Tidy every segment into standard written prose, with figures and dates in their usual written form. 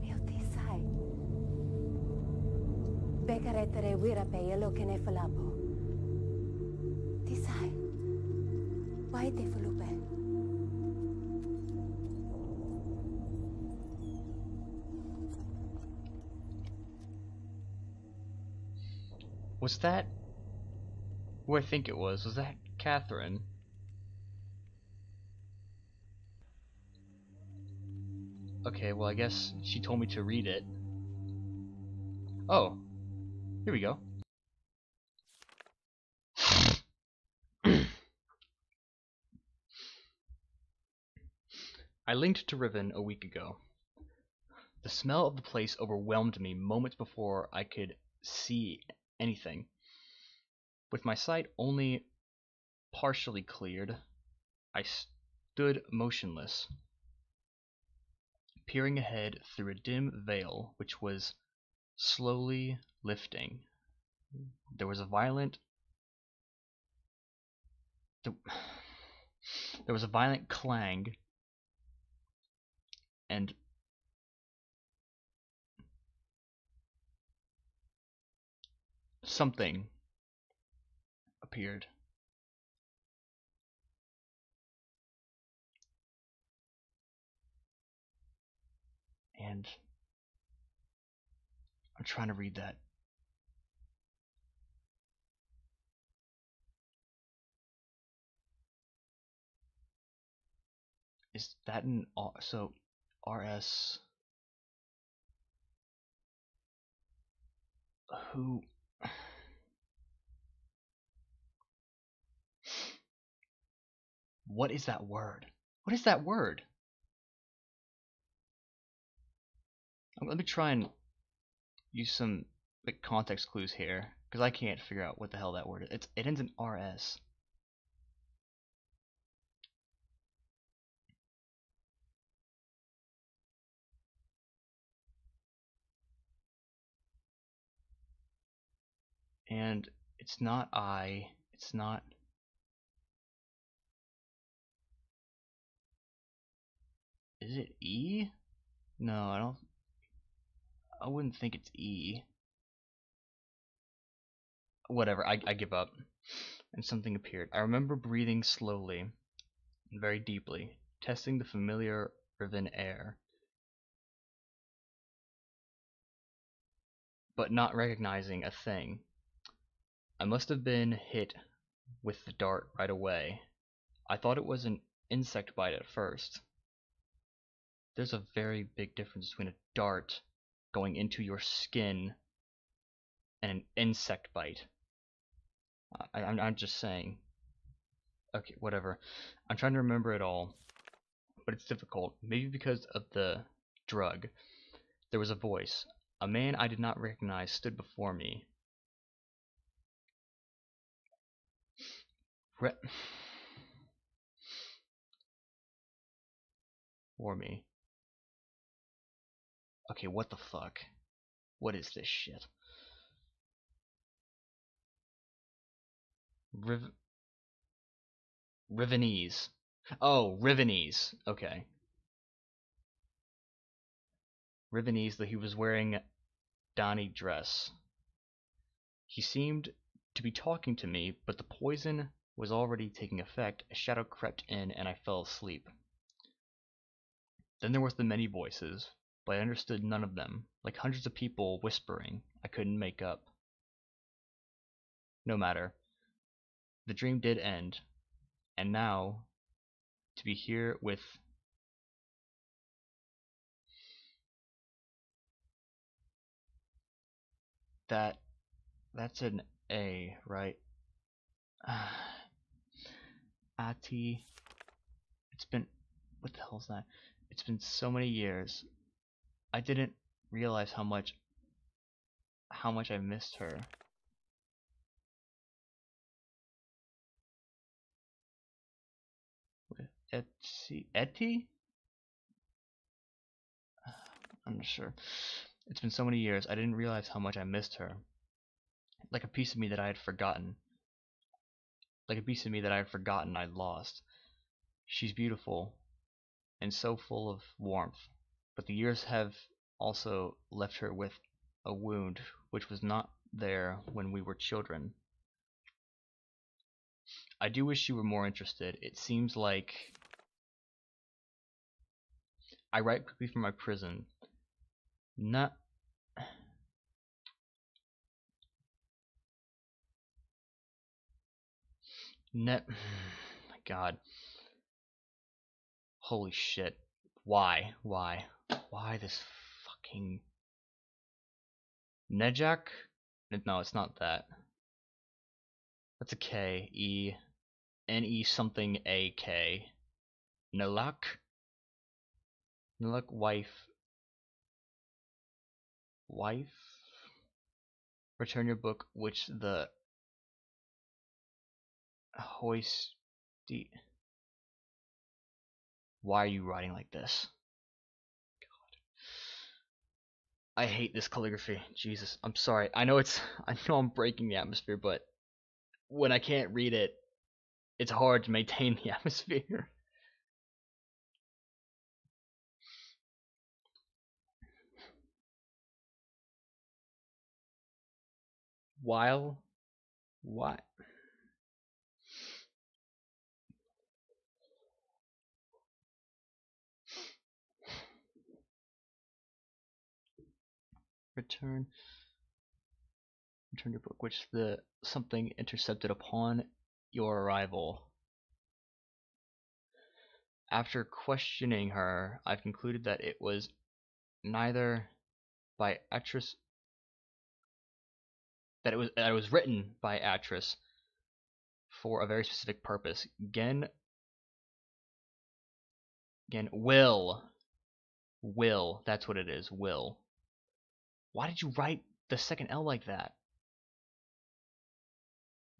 Mio ti sai. Bekaretere wirape yelo kene falapo. Ti sai. Waite Fulupen. Was that who I think it was? Was that Catherine? Okay, well I guess she told me to read it. Oh, here we go. I linked to Riven a week ago. The smell of the place overwhelmed me moments before I could see anything. With my sight only partially cleared, I stood motionless, peering ahead through a dim veil which was slowly lifting. There was a violent clang, and something appeared. And I'm trying to read that. Is that an so RS? Who? What is that word? What is that word? Let me try and use some like context clues here, because I can't figure out what the hell that word is. It ends in RS. And it's not I. It's not. Is it E? No, I don't. I wouldn't think it's E. Whatever, I give up. And something appeared. I remember breathing slowly and very deeply, testing the familiar Riven air, but not recognizing a thing. I must have been hit with the dart right away. I thought it was an insect bite at first. There's a very big difference between a dart going into your skin and an insect bite. I'm just saying. Okay, whatever. I'm trying to remember it all, but it's difficult. Maybe because of the drug. There was a voice. A man I did not recognize stood before me. For me. Okay, what the fuck? What is this shit? Rivenese. Oh, Rivenese. Okay. Rivenese, that he was wearing Donny dress. He seemed to be talking to me, but the poison was already taking effect. A shadow crept in and I fell asleep. Then there was the many voices, but I understood none of them, like hundreds of people whispering I couldn't make up. No matter. The dream did end, and now, to be here with that's an A, right? Ati. It's been, what the hell is that? It's been so many years. I didn't realize how much I missed her. Etty? I'm not sure. It's been so many years. I didn't realize how much I missed her. Like a piece of me that I had forgotten. Like a piece of me that I had forgotten I'd lost. She's beautiful and so full of warmth, but the years have also left her with a wound which was not there when we were children. I do wish you were more interested. It seems like I write quickly from my prison. Not. Net. My God. Holy shit. Why? Why? Why this fucking. Nejak? No, it's not that. That's a K. E. N-E something A-K. Nalak? Nalak wife. Wife? Return your book, which the hoist. Why are you writing like this? God. I hate this calligraphy. Jesus, I'm sorry. I know I'm breaking the atmosphere, but when I can't read it, it's hard to maintain the atmosphere. While what? Return your book, which the something intercepted upon your arrival. After questioning her, I've concluded that it was neither by actress that it was written by actress for a very specific purpose. Again, will. That's what it is. Will. Why did you write the second L like that?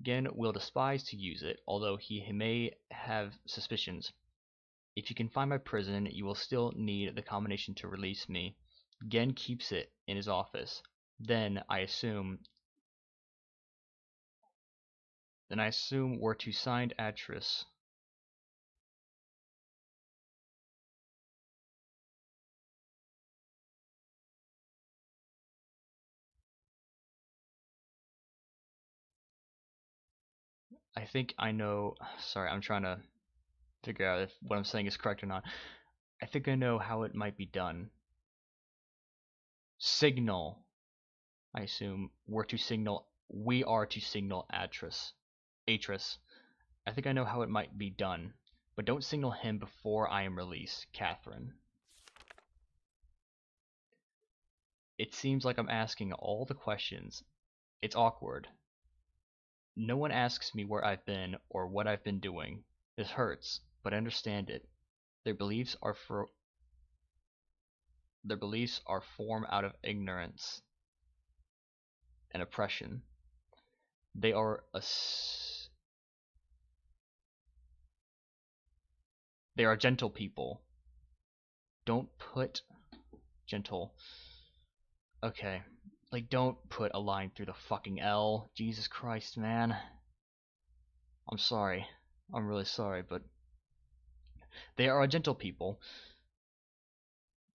Gen will despise to use it, although he may have suspicions. If you can find my prison, you will still need the combination to release me. Gen keeps it in his office. Then I assume we're to signed actress. I think I know. Sorry, I'm trying to figure out if what I'm saying is correct or not. I think I know how it might be done. Signal. I assume we are to signal actress. I think I know how it might be done, but don't signal him before I am released, Catherine. It seems like I'm asking all the questions. It's awkward. No one asks me where I've been or what I've been doing. This hurts, but I understand it. Their beliefs are formed out of ignorance and oppression. They are gentle people. Don't put gentle. Okay. Like, don't put a line through the fucking L. Jesus Christ, man. I'm sorry. I'm really sorry, but they are a gentle people.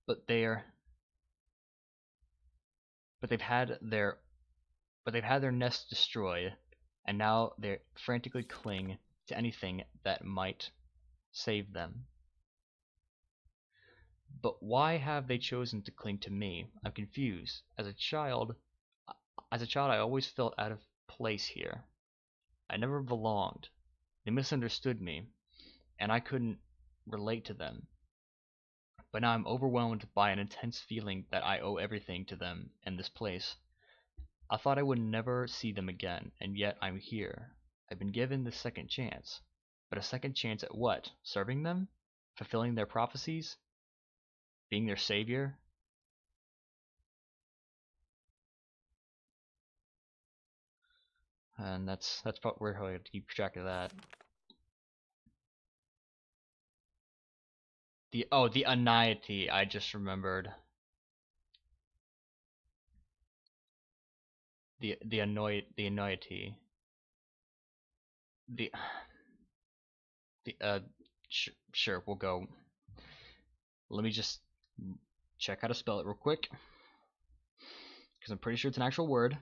But they've had their nest destroyed, and now they frantically cling to anything that might save them. But why have they chosen to cling to me? I'm confused. As a child, I always felt out of place here. I never belonged. They misunderstood me, and I couldn't relate to them. But now I'm overwhelmed by an intense feeling that I owe everything to them and this place. I thought I would never see them again, and yet I'm here. I've been given the second chance. But a second chance at what? Serving them? Fulfilling their prophecies? Being their savior? And that's what we're going to keep track of that. The Anniety, I just remembered. The Anniety. Sure, we'll go. Let me just check how to spell it real quick, because I'm pretty sure it's an actual word.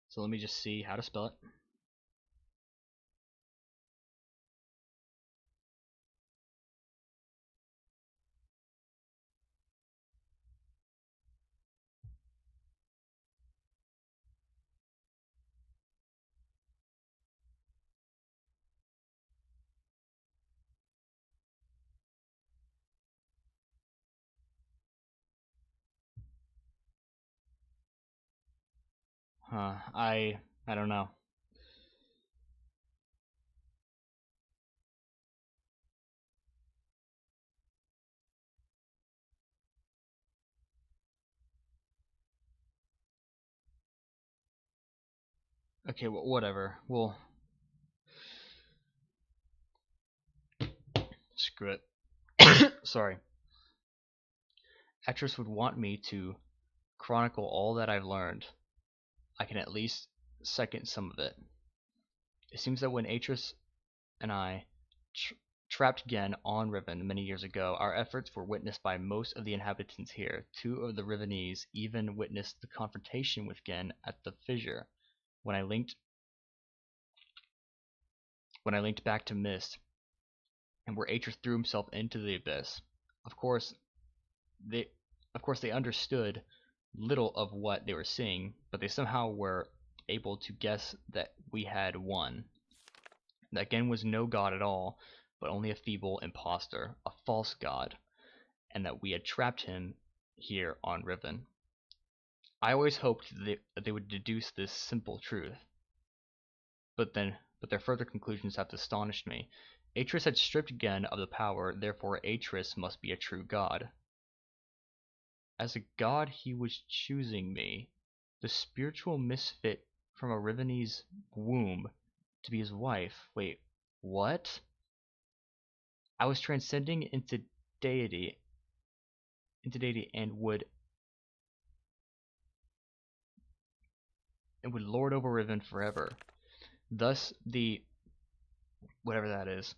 So let me just see how to spell it. I don't know. Okay, whatever. Well, screw it. Sorry. Actress would want me to chronicle all that I've learned. I can at least second some of it. It seems that when Atris and I trapped Gen on Riven many years ago, our efforts were witnessed by most of the inhabitants here. 2 of the Rivenese even witnessed the confrontation with Gen at the fissure. When I linked back to Mist, and where Atris threw himself into the abyss. Of course, they understood little of what they were seeing, but they somehow were able to guess that we had won. That Gen was no god at all, but only a feeble impostor, a false god, and that we had trapped him here on Riven. I always hoped that they would deduce this simple truth, but their further conclusions have astonished me. Atris had stripped Gen of the power, therefore Atris must be a true god. As a god, he was choosing me, the spiritual misfit from a Rivenese womb, to be his wife. Wait, what? I was transcending into deity and would lord over Riven forever. Thus the whatever that is,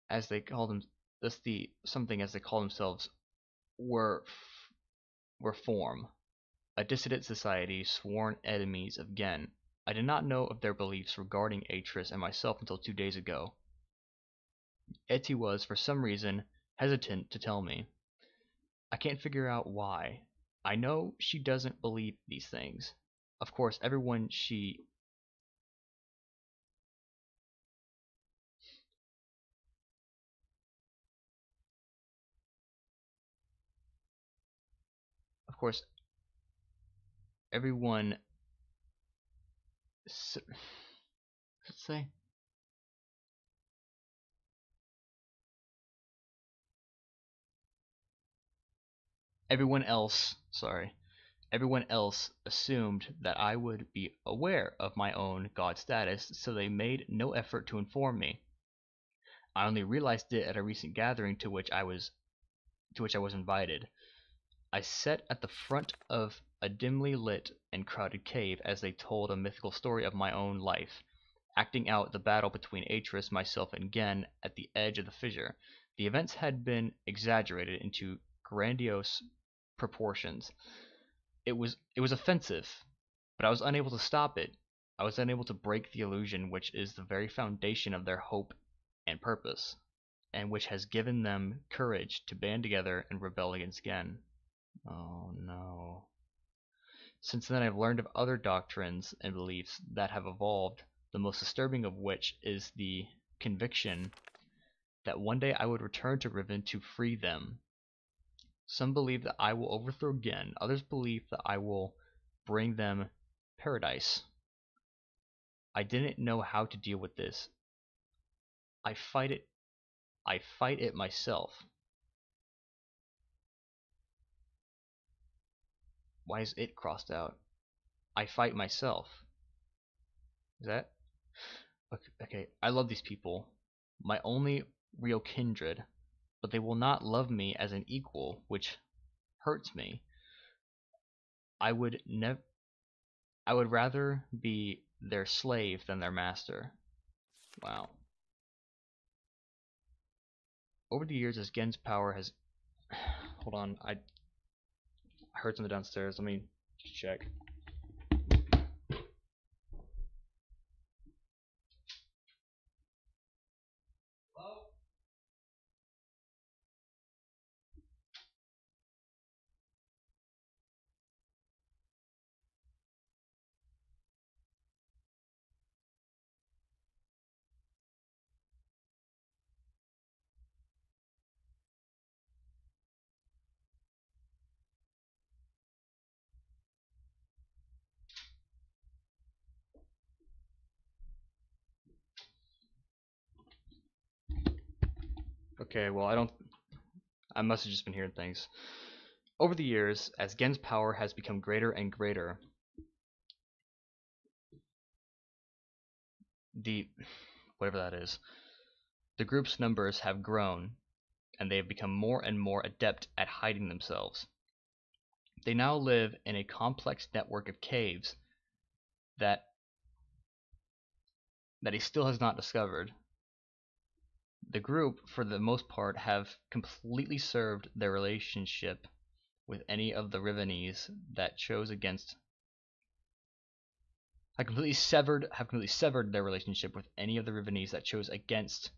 as they call them, thus the something as they call themselves were form, a dissident society, sworn enemies of Gen. I did not know of their beliefs regarding Atris and myself until 2 days ago. Etty was, for some reason, hesitant to tell me. I can't figure out why. I know she doesn't believe these things. Of course, everyone of course, everyone let's say everyone else assumed that I would be aware of my own god status, so they made no effort to inform me. I only realized it at a recent gathering to which I was invited. I sat at the front of a dimly lit and crowded cave as they told a mythical story of my own life, acting out the battle between Atris, myself, and Gen at the edge of the fissure. The events had been exaggerated into grandiose proportions. It was offensive, but I was unable to stop it. I was unable to break the illusion which is the very foundation of their hope and purpose, and which has given them courage to band together and rebel against Gen. Oh no. Since then I've learned of other doctrines and beliefs that have evolved, the most disturbing of which is the conviction that one day I would return to Riven to free them. Some believe that I will overthrow Gen, others believe that I will bring them paradise. I didn't know how to deal with this. I fight it myself. Why is it crossed out? I fight myself. Is that? Okay, I love these people. My only real kindred. But they will not love me as an equal, which hurts me. I would rather be their slave than their master. Wow. Over the years, as Gen's power has... Hold on, I heard something downstairs. Let me just check. Hello? Okay, well, I must have just been hearing things. Over the years, as Gen's power has become greater and greater, whatever that is, the group's numbers have grown, and they have become more and more adept at hiding themselves. They now live in a complex network of caves that he still has not discovered. The group, for the most part, have completely severed their relationship with any of the Rivenese that chose against. Have completely severed their relationship with any of the Rivenese that chose against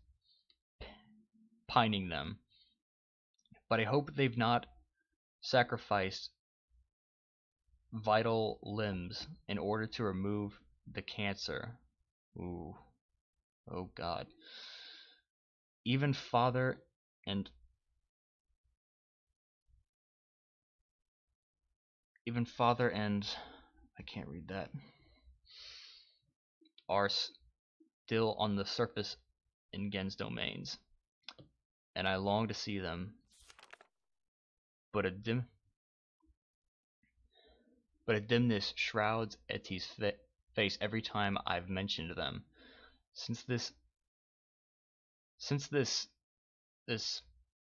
pining them. But I hope they've not sacrificed vital limbs in order to remove the cancer. Ooh. Oh God. Even father and I can't read that, are still on the surface in Gen's domains, and I long to see them, but a dimness shrouds Eti's face every time I've mentioned them. Since this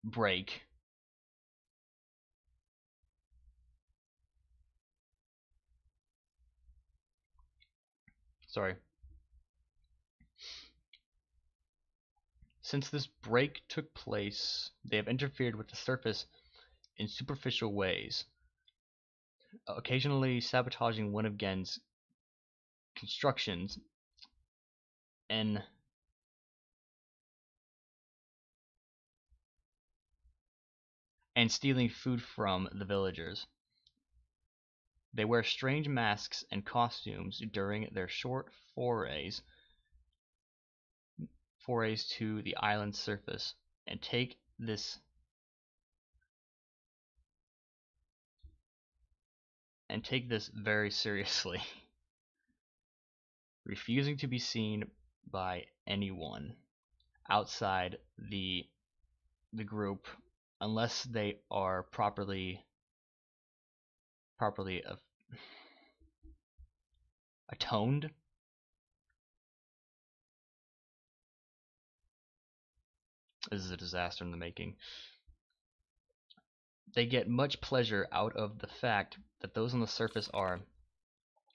break, sorry. Since this break took place, they have interfered with the surface in superficial ways, occasionally sabotaging one of Gen's constructions and stealing food from the villagers. They wear strange masks and costumes during their short forays to the island's surface, and take this very seriously, refusing to be seen by anyone outside the group unless they are properly atoned. This is a disaster in the making. They get much pleasure out of the fact that those on the surface are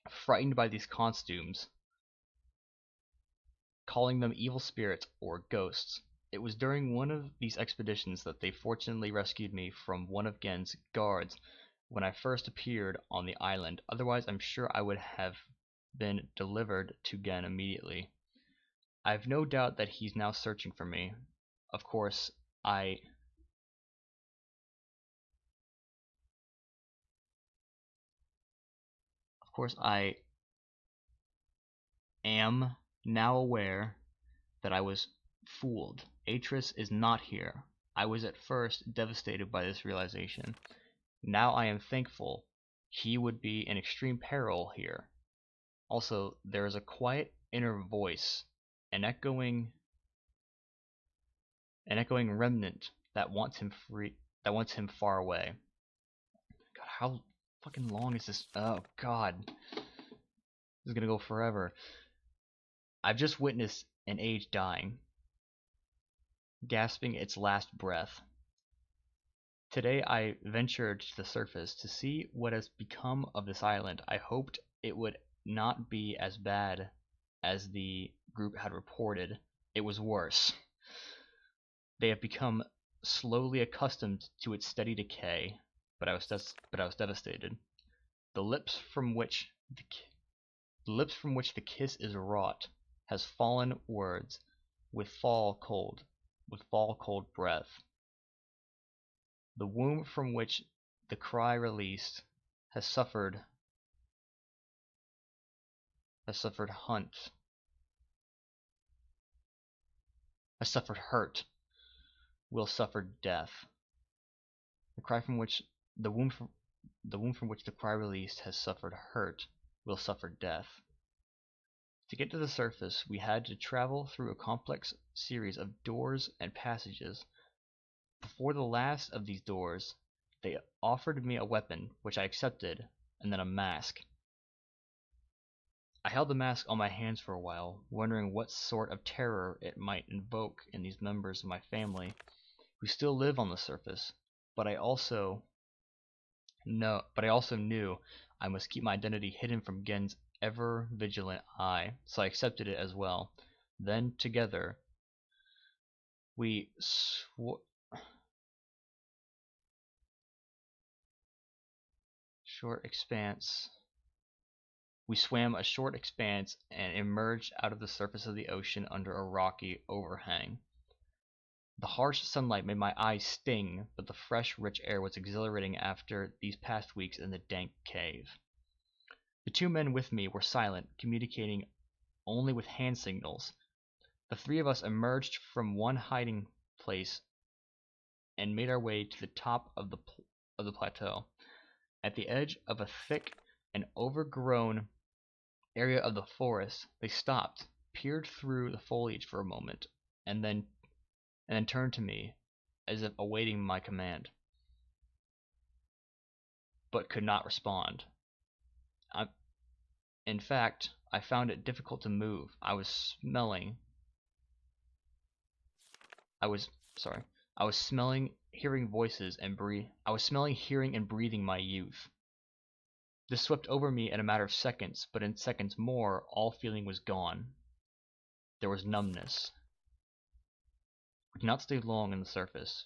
frightened by these costumes, calling them evil spirits or ghosts. It was during one of these expeditions that they fortunately rescued me from one of Gen's guards when I first appeared on the island. Otherwise, I'm sure I would have been delivered to Gen immediately. I've no doubt that he's now searching for me. Of course, I am now aware that I was fooled. Atris is not here. I was at first devastated by this realization. Now I am thankful. He would be in extreme peril here. Also, there is a quiet inner voice, an echoing remnant that wants him far away. God, how fucking long is this? Oh God, this is gonna go forever. I've just witnessed an age dying, gasping its last breath. Today I ventured to the surface to see what has become of this island. I hoped it would not be as bad as the group had reported. It was worse. They have become slowly accustomed to its steady decay, but I was devastated. The lips from which the kiss is wrought has fallen words with fall cold breath. The womb from which the cry released has suffered hurt, will suffer death. The womb from which the cry released has suffered hurt, will suffer death. To get to the surface, we had to travel through a complex series of doors and passages. Before the last of these doors, they offered me a weapon, which I accepted, and then a mask. I held the mask on my hands for a while, wondering what sort of terror it might invoke in these members of my family who still live on the surface, but I also knew I must keep my identity hidden from Gen's ever-vigilant eye, so I accepted it as well. Then, together, we swam a short expanse and emerged out of the surface of the ocean under a rocky overhang. The harsh sunlight made my eyes sting, but the fresh, rich air was exhilarating after these past weeks in the dank cave. The two men with me were silent, communicating only with hand signals. The three of us emerged from one hiding place and made our way to the top of the plateau. At the edge of a thick and overgrown area of the forest, they stopped, peered through the foliage for a moment, and then turned to me, as if awaiting my command, but could not respond. In fact, I found it difficult to move. I was smelling, hearing voices and breathing my youth. This swept over me in a matter of seconds, but in seconds more, all feeling was gone. There was numbness. We did not stay long on the surface,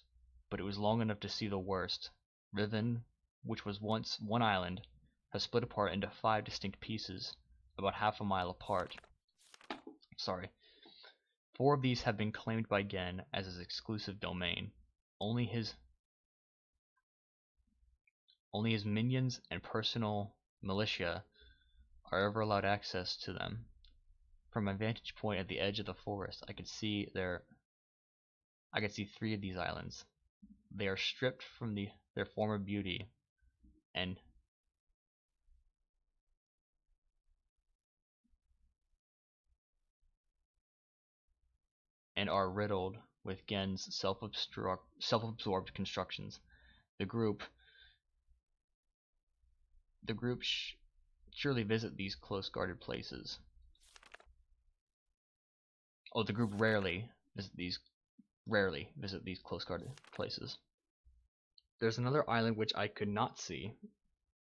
but it was long enough to see the worst. Riven, which was once one island, has split apart into 5 distinct pieces, about half a mile apart. 4 of these have been claimed by Gen as his exclusive domain. Only his minions and personal militia are ever allowed access to them. From my vantage point at the edge of the forest, I could see 3 of these islands. They are stripped from their former beauty and are riddled with Gen's self-absorbed constructions. The group surely visit these close-guarded places. The group rarely visit these close-guarded places. There's another island which I could not see,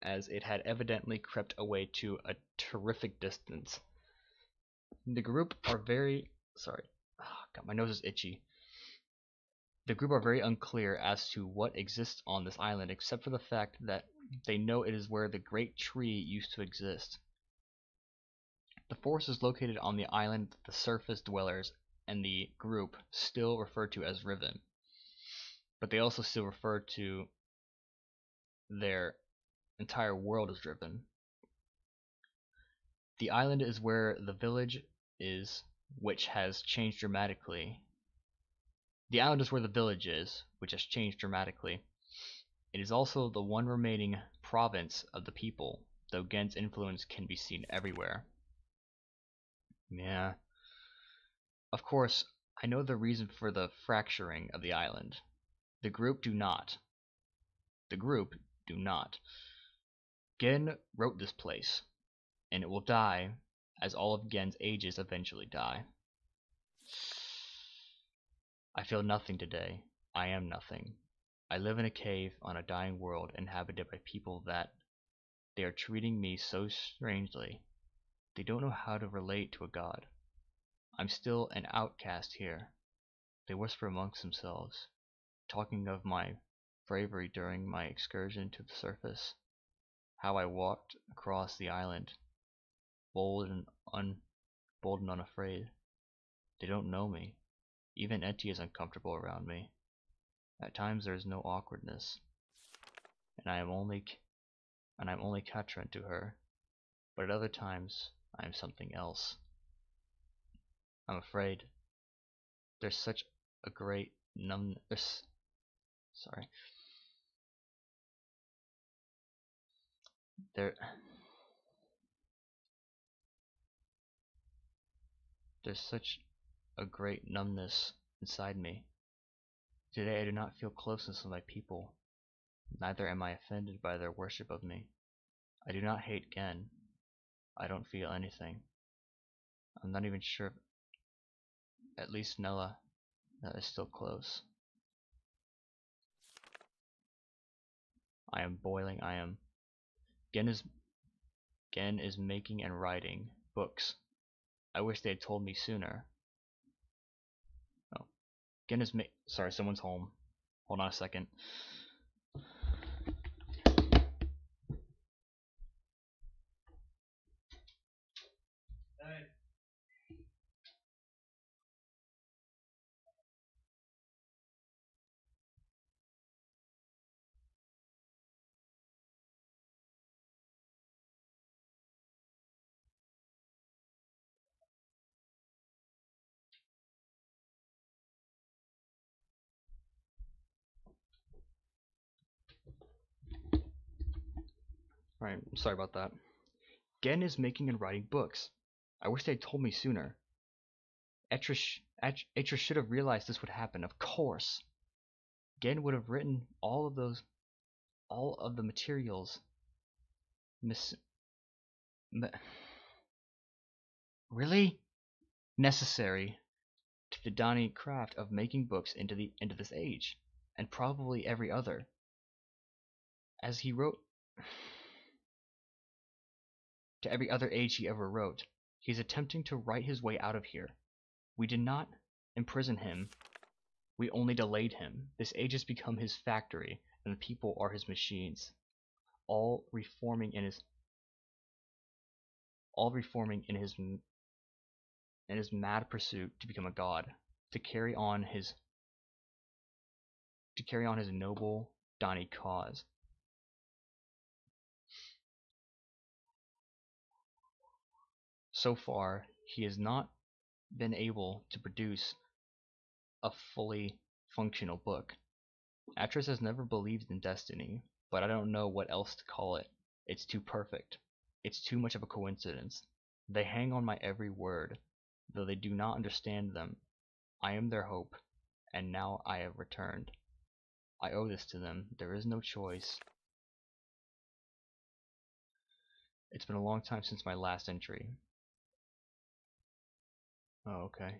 as it had evidently crept away to a terrific distance. The group are very my nose is itchy. The group are very unclear as to what exists on this island, except for the fact that they know it is where the great tree used to exist. The forest is located on the island that the surface dwellers and the group still refer to as Riven, but they also still refer to their entire world as Riven. The island is where the village is, which has changed dramatically. The island is where the village is, which has changed dramatically. It is also the one remaining province of the people, though Gen's influence can be seen everywhere. Yeah. Of course, I know the reason for the fracturing of the island. The group do not. Gen wrote this place, and it will die, as all of Gen's ages eventually die. I feel nothing today. I am nothing. I live in a cave on a dying world inhabited by people that they are treating me so strangely. They don't know how to relate to a god. I'm still an outcast here. They whisper amongst themselves, talking of my bravery during my excursion to the surface, how I walked across the island, bold and unafraid. They don't know me. Even Enti is uncomfortable around me. At times there is no awkwardness, and I'm only Katrin to her, but at other times I am something else. I'm afraid. There's such a great numbness. There's such a great numbness inside me. Today I do not feel closeness with my people, neither am I offended by their worship of me. I do not hate Gen. I don't feel anything. I'm not even sure if at least Nella is still close. I am boiling, Gen is making and writing books. I wish they had told me sooner. Oh. Gen is sorry, someone's home. Hold on a second. Alright, sorry about that. Gen is making and writing books. I wish they had told me sooner. Atrish should have realized this would happen, of course. Gen would have written all of the materials really necessary to the Dani craft of making books into this age, and probably every other. As he wrote to every other age he ever wrote, he's attempting to write his way out of here. We did not imprison him, we only delayed him. This age has become his factory, and the people are his machines, all reforming in his mad pursuit to become a god, to carry on his noble Dani cause. So far, he has not been able to produce a fully functional book. Atris has never believed in destiny, but I don't know what else to call it. It's too perfect. It's too much of a coincidence. They hang on my every word, though they do not understand them. I am their hope, and now I have returned. I owe this to them. There is no choice. It's been a long time since my last entry. Oh, okay.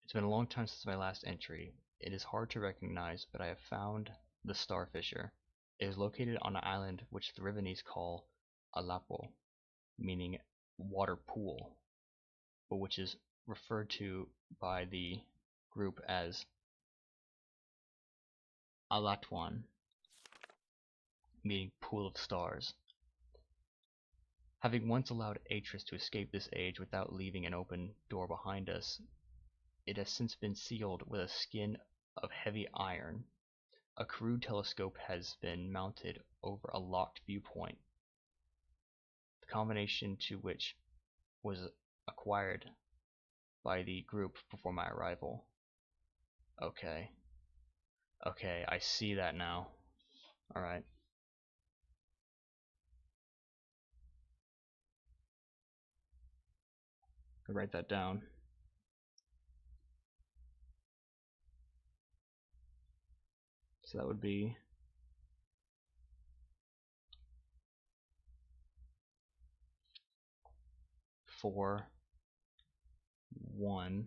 It's been a long time since my last entry. It is hard to recognize, but I have found the star fissure. It is located on an island which the Rivenese call Alapo, meaning water pool, but which is referred to by the group as Alatwan, meaning pool of stars. Having once allowed Atris to escape this age without leaving an open door behind us, it has since been sealed with a skin of heavy iron. A crude telescope has been mounted over a locked viewpoint, the combination to which was acquired by the group before my arrival. Okay, I see that now. Alright. I'll write that down. So that would be 4, 1,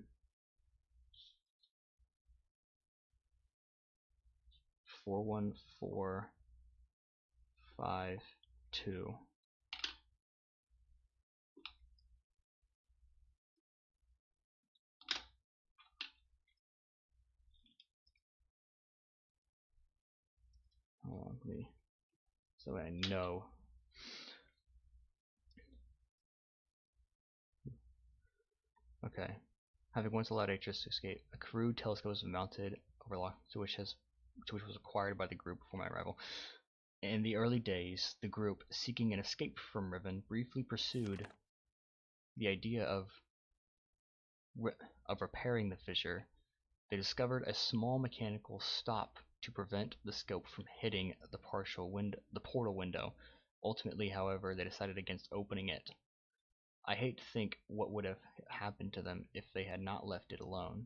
4, 1, 4, 5, 2. Hold on, so I know. Okay. Having once allowed Atris to escape, a crude telescope was mounted over lock to which was acquired by the group before my arrival. In the early days, the group, seeking an escape from Riven, briefly pursued the idea of repairing the fissure. They discovered a small mechanical stop to prevent the scope from hitting the portal window. Ultimately, however, they decided against opening it. I hate to think what would have happened to them if they had not left it alone.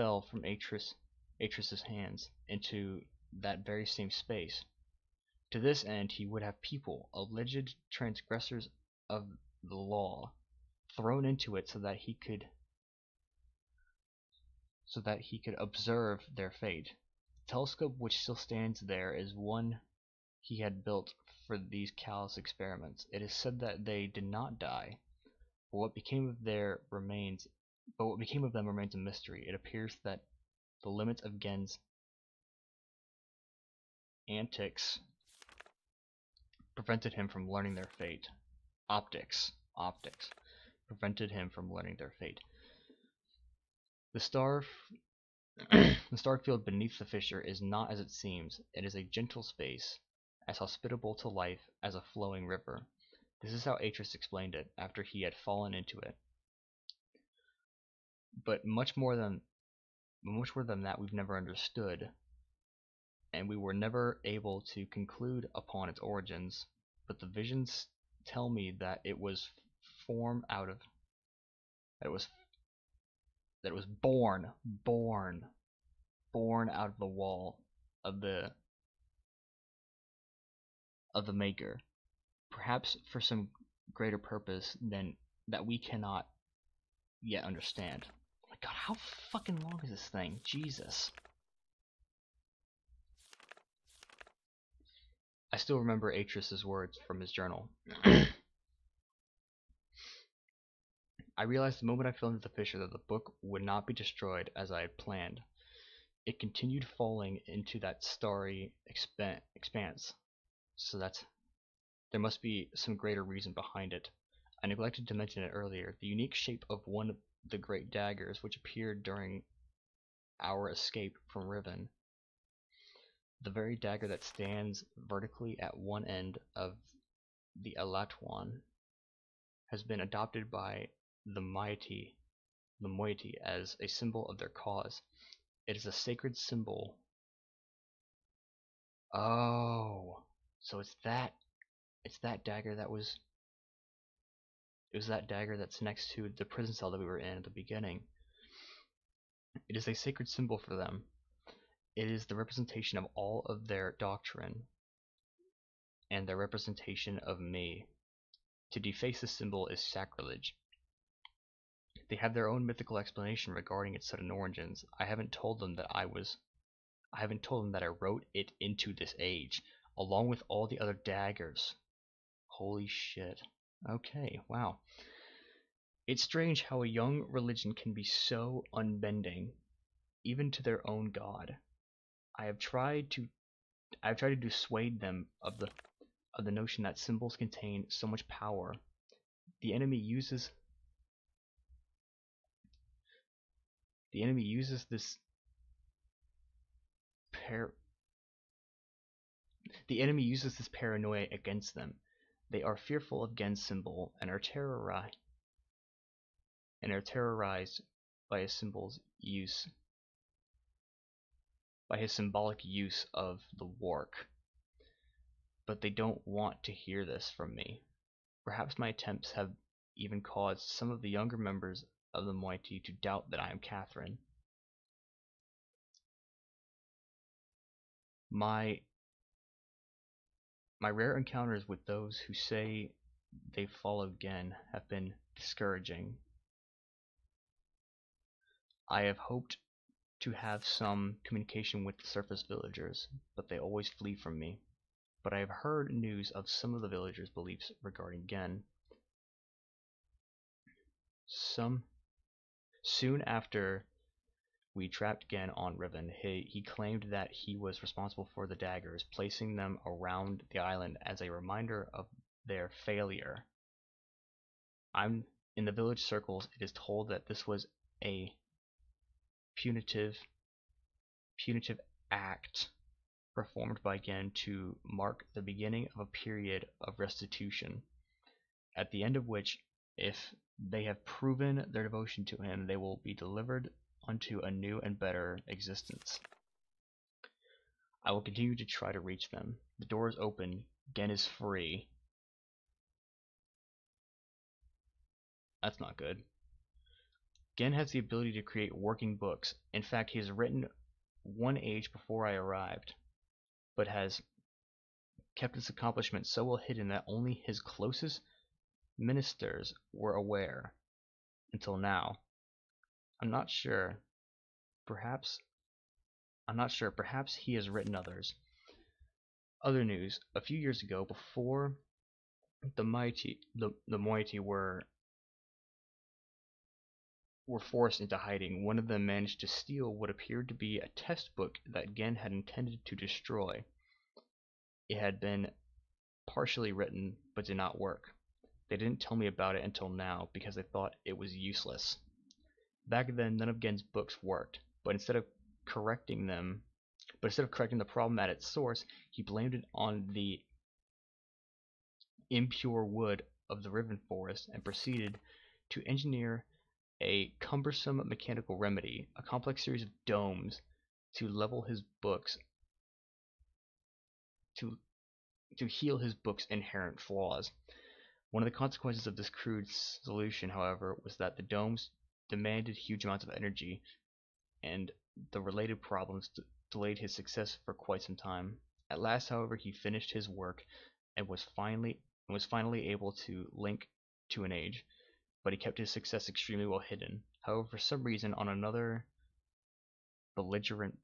fell from Atreus's hands into that very same space. To this end, he would have people, alleged transgressors of the law, thrown into it so that he could observe their fate. The telescope which still stands there is one he had built for these callous experiments. It is said that they did not die, but what became of them remains a mystery. It appears that the limits of Gen's antics prevented him from learning their fate. Optics prevented him from learning their fate. The star field beneath the fissure is not as it seems. It is a gentle space, as hospitable to life as a flowing river. This is how Atreus explained it after he had fallen into it. But much more than that we've never understood, and we were never able to conclude upon its origins. But the visions tell me that it was born out of the wall of the Maker, perhaps for some greater purpose than that we cannot yet understand. Oh my god, how fucking long is this thing? Jesus. I still remember Atreus's words from his journal. I realized the moment I fell into the fissure that the book would not be destroyed as I had planned. It continued falling into that starry expanse, so that there must be some greater reason behind it. I neglected to mention it earlier. The unique shape of one of the great daggers which appeared during our escape from Riven, the very dagger that stands vertically at one end of the Alatuan, has been adopted by the moiety as a symbol of their cause. It is a sacred symbol. Oh, so it's that dagger that was. It was that dagger that's next to the prison cell that we were in at the beginning. It is a sacred symbol for them. It is the representation of all of their doctrine and their representation of me. To deface this symbol is sacrilege. They have their own mythical explanation regarding its sudden origins. I haven't told them that I wrote it into this age, along with all the other daggers. Holy shit. Okay, wow. It's strange how a young religion can be so unbending, even to their own god. I have tried to dissuade them of the notion that symbols contain so much power. The enemy uses this paranoia against them. They are fearful of Gen's symbol and are terrorized by his symbolic use of the wark. But they don't want to hear this from me. Perhaps my attempts have even caused some of the younger members of the moiety to doubt that I am Catherine. My rare encounters with those who say they follow Gen have been discouraging. I have hoped to have some communication with the surface villagers, but they always flee from me. But I have heard news of some of the villagers' beliefs regarding Gen. Soon after we trapped Gen on Riven, he claimed that he was responsible for the daggers, placing them around the island as a reminder of their failure. I'm In the village circles, it is told that this was a punitive act performed by Gen to mark the beginning of a period of restitution, at the end of which, if they have proven their devotion to him, they will be delivered unto a new and better existence. I will continue to try to reach them. The door is open. Gen is free. That's not good. Gen has the ability to create working books. In fact, he has written one age before I arrived, but has kept this accomplishment so well hidden that only his closest ministers were aware until now. I'm not sure. Perhaps he has written others. Other news: a few years ago, before the moiety were forced into hiding, one of them managed to steal what appeared to be a test book that Gen had intended to destroy. It had been partially written, but did not work. They didn't tell me about it until now because they thought it was useless. Back then, none of Gen's books worked, but instead of correcting the problem at its source, he blamed it on the impure wood of the Riven forest and proceeded to engineer a cumbersome mechanical remedy, a complex series of domes to level his books, to heal his book's inherent flaws. One of the consequences of this crude solution, however, was that the domes demanded huge amounts of energy, and the related problems delayed his success for quite some time. At last, however, he finished his work and was finally able to link to an age, but he kept his success extremely well hidden. However, for some reason or another, belligerent,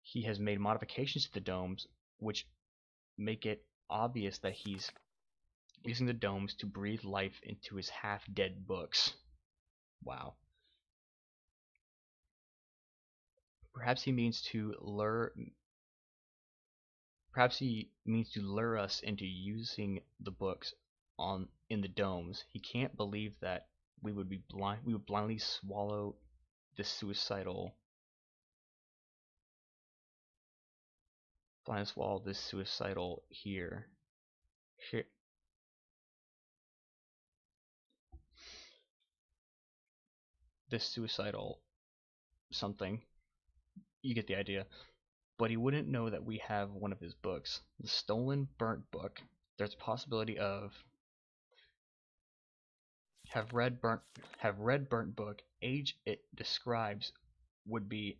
he has made modifications to the domes which make it obvious that he's using the domes to breathe life into his half-dead books. Wow. Perhaps he means to lure us into using the books in the domes. He can't believe that we would blindly swallow this suicidal here. This suicidal something. You get the idea. But he wouldn't know that we have one of his books. The stolen burnt book. There's a possibility of have read burnt book. Age it describes would be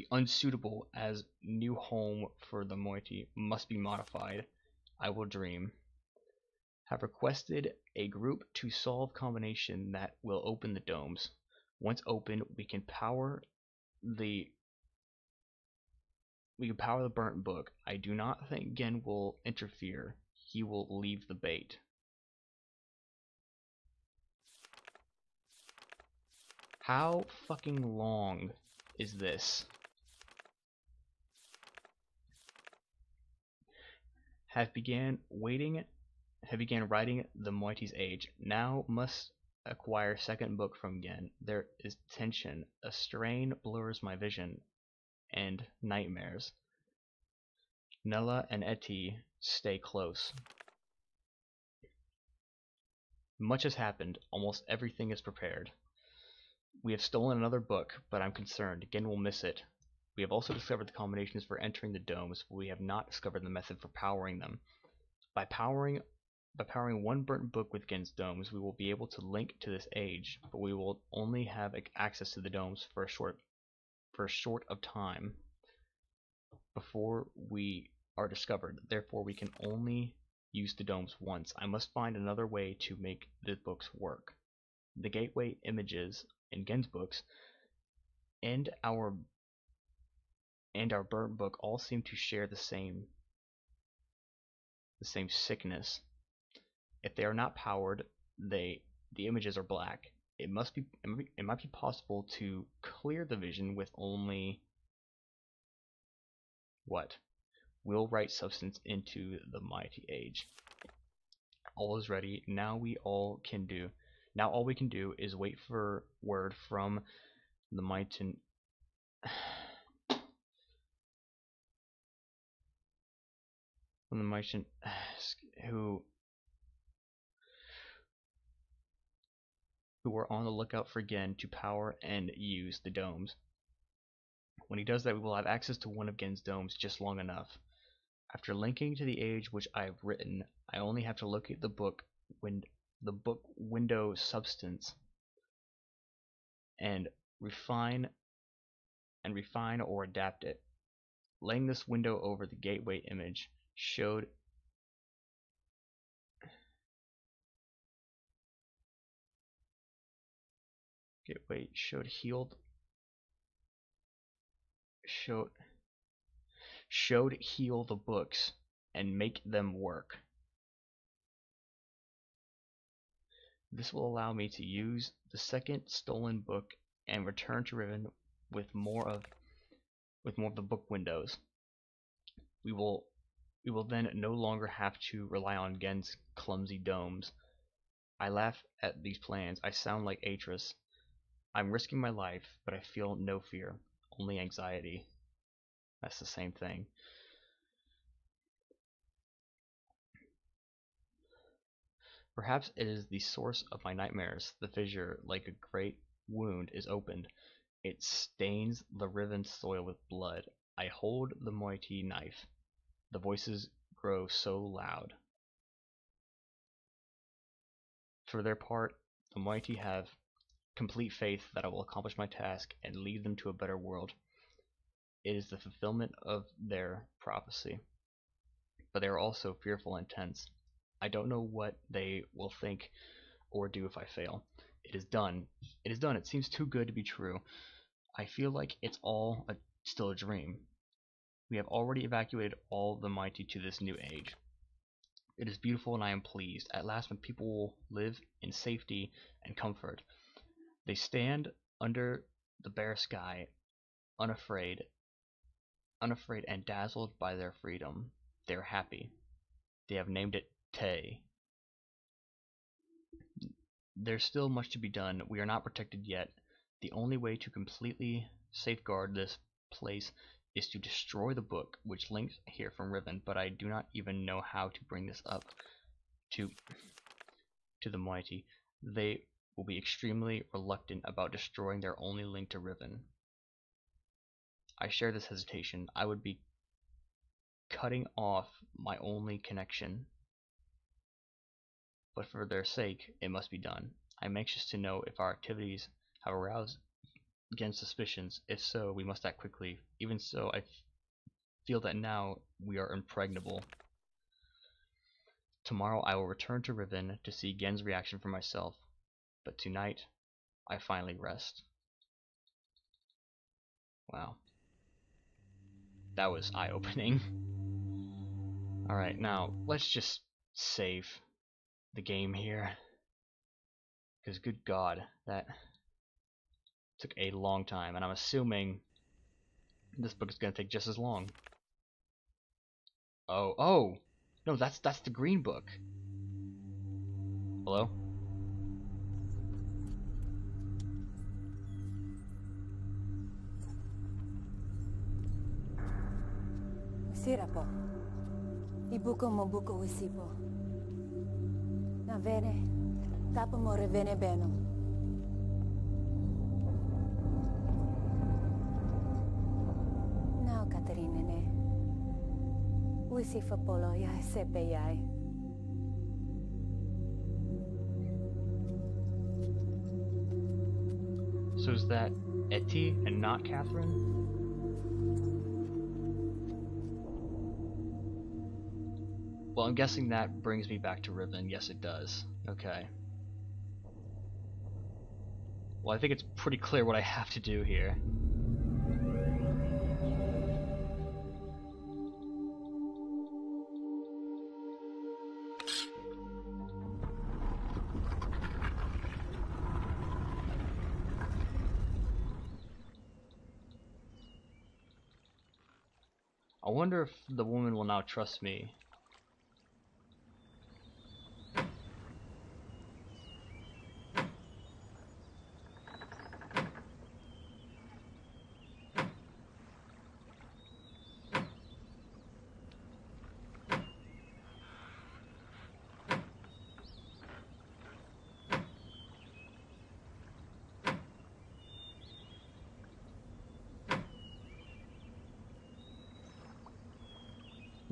unsuitable as new home for the moiety. Must be modified. I will dream. Have requested a group to solve combination that will open the domes. Once open, we can power the burnt book. I do not think Gen will interfere. He will leave the bait. How fucking long is this? Have began writing the moiety's age. Now must acquire second book from Gen. There is tension. A strain blurs my vision and nightmares. Nella and Etty stay close. Much has happened. Almost everything is prepared. We have stolen another book, but I'm concerned. Gen will miss it. We have also discovered the combinations for entering the domes, but we have not discovered the method for powering them. By powering one burnt book with Gen's domes, we will be able to link to this age, but we will only have access to the domes for a short of time before we are discovered. Therefore, we can only use the domes once. I must find another way to make the books work. The gateway images in Gen's books and our burnt book all seem to share the same sickness. If they are not powered, the images are black. It might be possible to clear the vision with only What? We'll write substance into the mighty age. All is ready. Now all we can do is wait for word from the mighty who are on the lookout for Gen to power and use the domes. When he does that, we will have access to one of Gen's domes just long enough. After linking to the age which I have written, I only have to locate the book window substance and refine or adapt it. Laying this window over the gateway image showed heal the books and make them work. This will allow me to use the second stolen book and return to Riven with more of the book windows. We will then no longer have to rely on Gen's clumsy domes. I laugh at these plans. I sound like Atris. I'm risking my life, but I feel no fear, only anxiety. That's the same thing. Perhaps it is the source of my nightmares. The fissure, like a great wound, is opened. It stains the Riven soil with blood. I hold the mighty knife. The voices grow so loud. For their part, the mighty have complete faith that I will accomplish my task and lead them to a better world. It is the fulfillment of their prophecy. But they are also fearful and tense. I don't know what they will think or do if I fail. It is done. It is done. It seems too good to be true. I feel like it's all still a dream. We have already evacuated all the mighty to this new age. It is beautiful and I am pleased. At last, when people will live in safety and comfort. They stand under the bare sky, unafraid and dazzled by their freedom. They are happy. They have named it Tay. There's still much to be done. We are not protected yet. The only way to completely safeguard this place is to destroy the book which links here from Riven, but I do not even know how to bring this up to the mighty. They will be extremely reluctant about destroying their only link to Riven. I share this hesitation. I would be cutting off my only connection. But for their sake, it must be done. I am anxious to know if our activities have aroused Gen's suspicions. If so, we must act quickly. Even so, I feel that now we are impregnable. Tomorrow I will return to Riven to see Gen's reaction for myself. But tonight, I finally rest. Wow. That was eye-opening. Alright, now, let's just save the game here. Because good God, that took a long time, and I'm assuming this book is going to take just as long. Oh! No, that's the green book. Hello? Sira po. Ibuko mo buko wisipo. Na vene. Tapo mo revene beno. Now Katerina ne. Wisifa polo ya sepe yai. So is that Etty and not Catherine? Well, I'm guessing that brings me back to Riven. Yes, it does. Okay. Well, I think it's pretty clear what I have to do here. wonder if the woman will now trust me.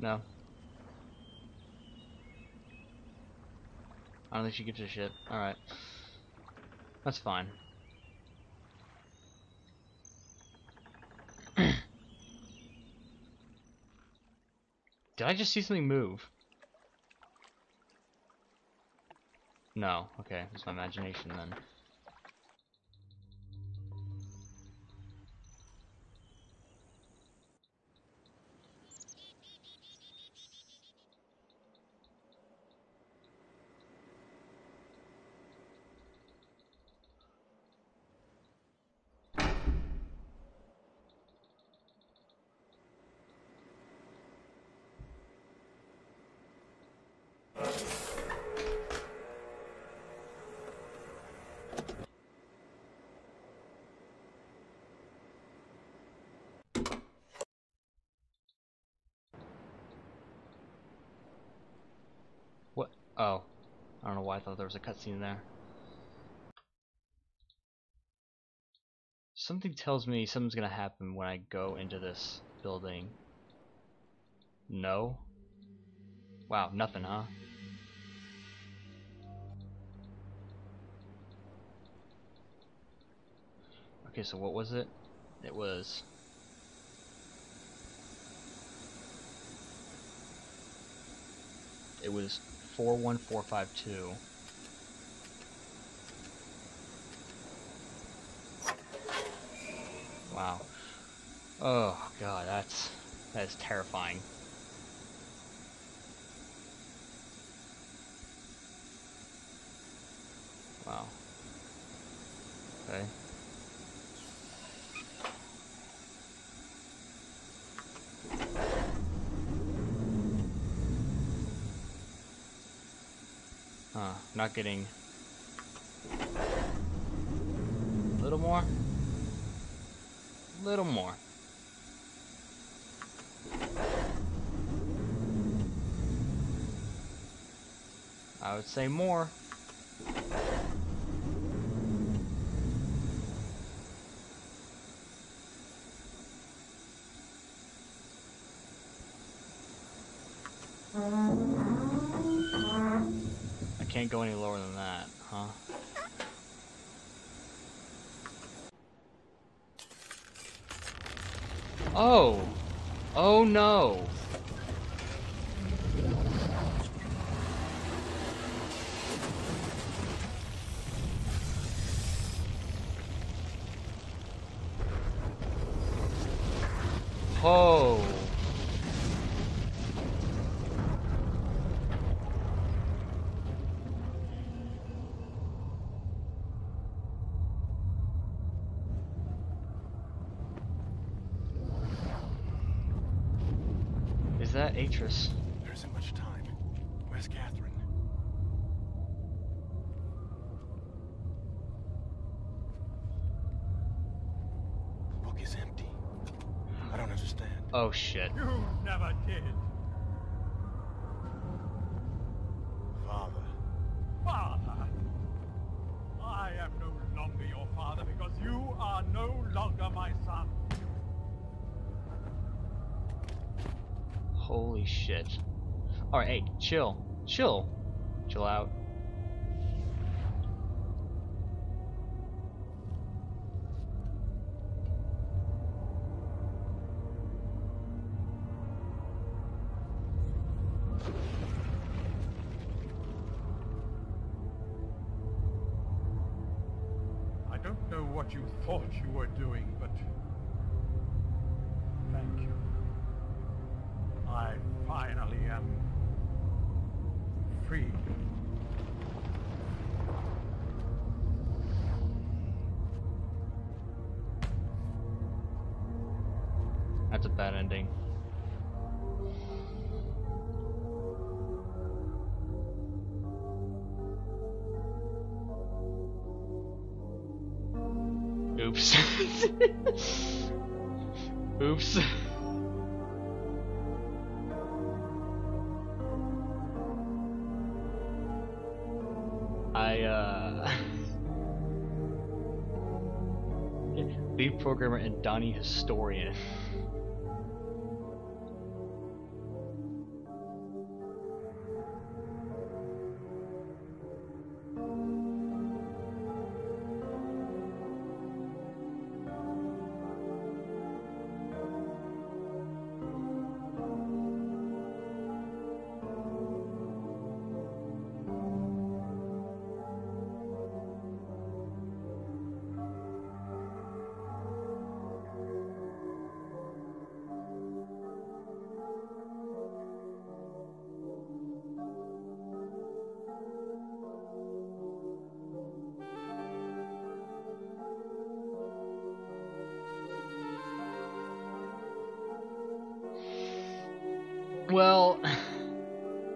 No. I don't think she gives a shit. Alright. That's fine. Did I just see something move? No. Okay, it's my imagination then. What? Oh. I don't know why I thought there was a cutscene there. Something tells me something's gonna happen when I go into this building. No? Wow, nothing, huh? Okay, so what was it? It was... It was 41452. Wow. Oh god, that is terrifying. Wow. Okay. Huh, not getting... A little more? Little more. I would say more. I can't go any lower than that, huh? Oh! Oh no! Oh! Is that Atris? There isn't much time. Where's Catherine? The book is empty. I don't understand. Oh shit. You never did. Father. Father! I am no longer your father because you are no longer my son. Holy shit. Alright, hey, chill. Chill. Chill out. I don't know what you thought you were doing, but thank you. I finally am free. That's a bad ending. Oops. Oops. Lead programmer and Donnie historian. Well,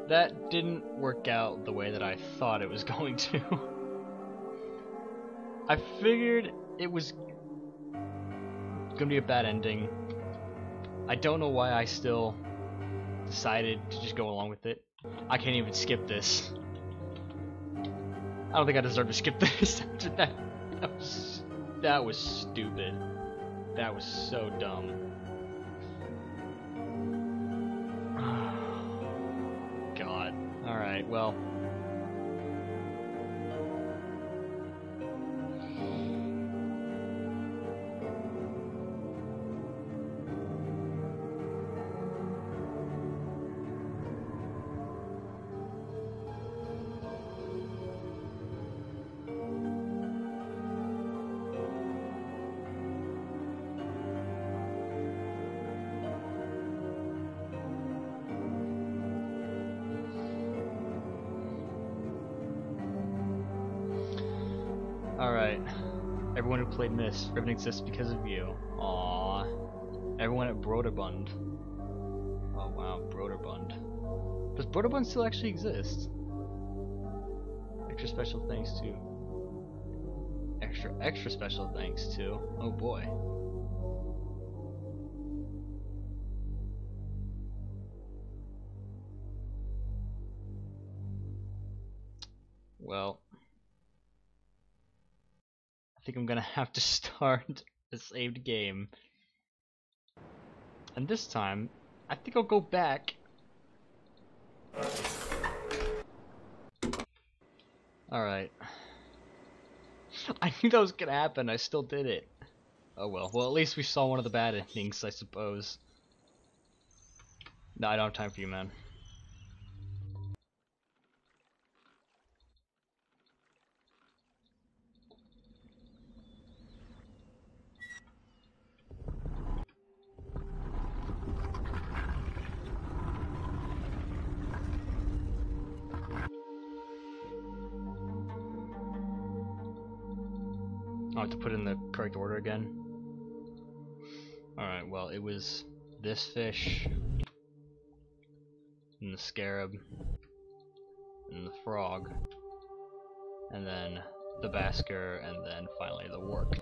that didn't work out the way that I thought it was going to. I figured it was gonna be a bad ending. I don't know why I still decided to just go along with it. I can't even skip this. I don't think I deserve to skip this after that. That was stupid. That was so dumb. God. Alright, well. Alright. Everyone who played Miss, Riven exists because of you. Aww. Everyone at Broderbund. Oh wow, Broderbund. Does Broderbund still actually exist? Extra special thanks to... Extra special thanks to... Oh boy. Well... I think I'm gonna have to start a saved game. And this time, I think I'll go back. Alright. I knew that was gonna happen, I still did it. Oh well. Well, at least we saw one of the bad endings, I suppose. No, I don't have time for you, man. I'll have to put it in the correct order again. Alright, well, it was this fish, and the scarab, and the frog, and then the basker, and then finally the work.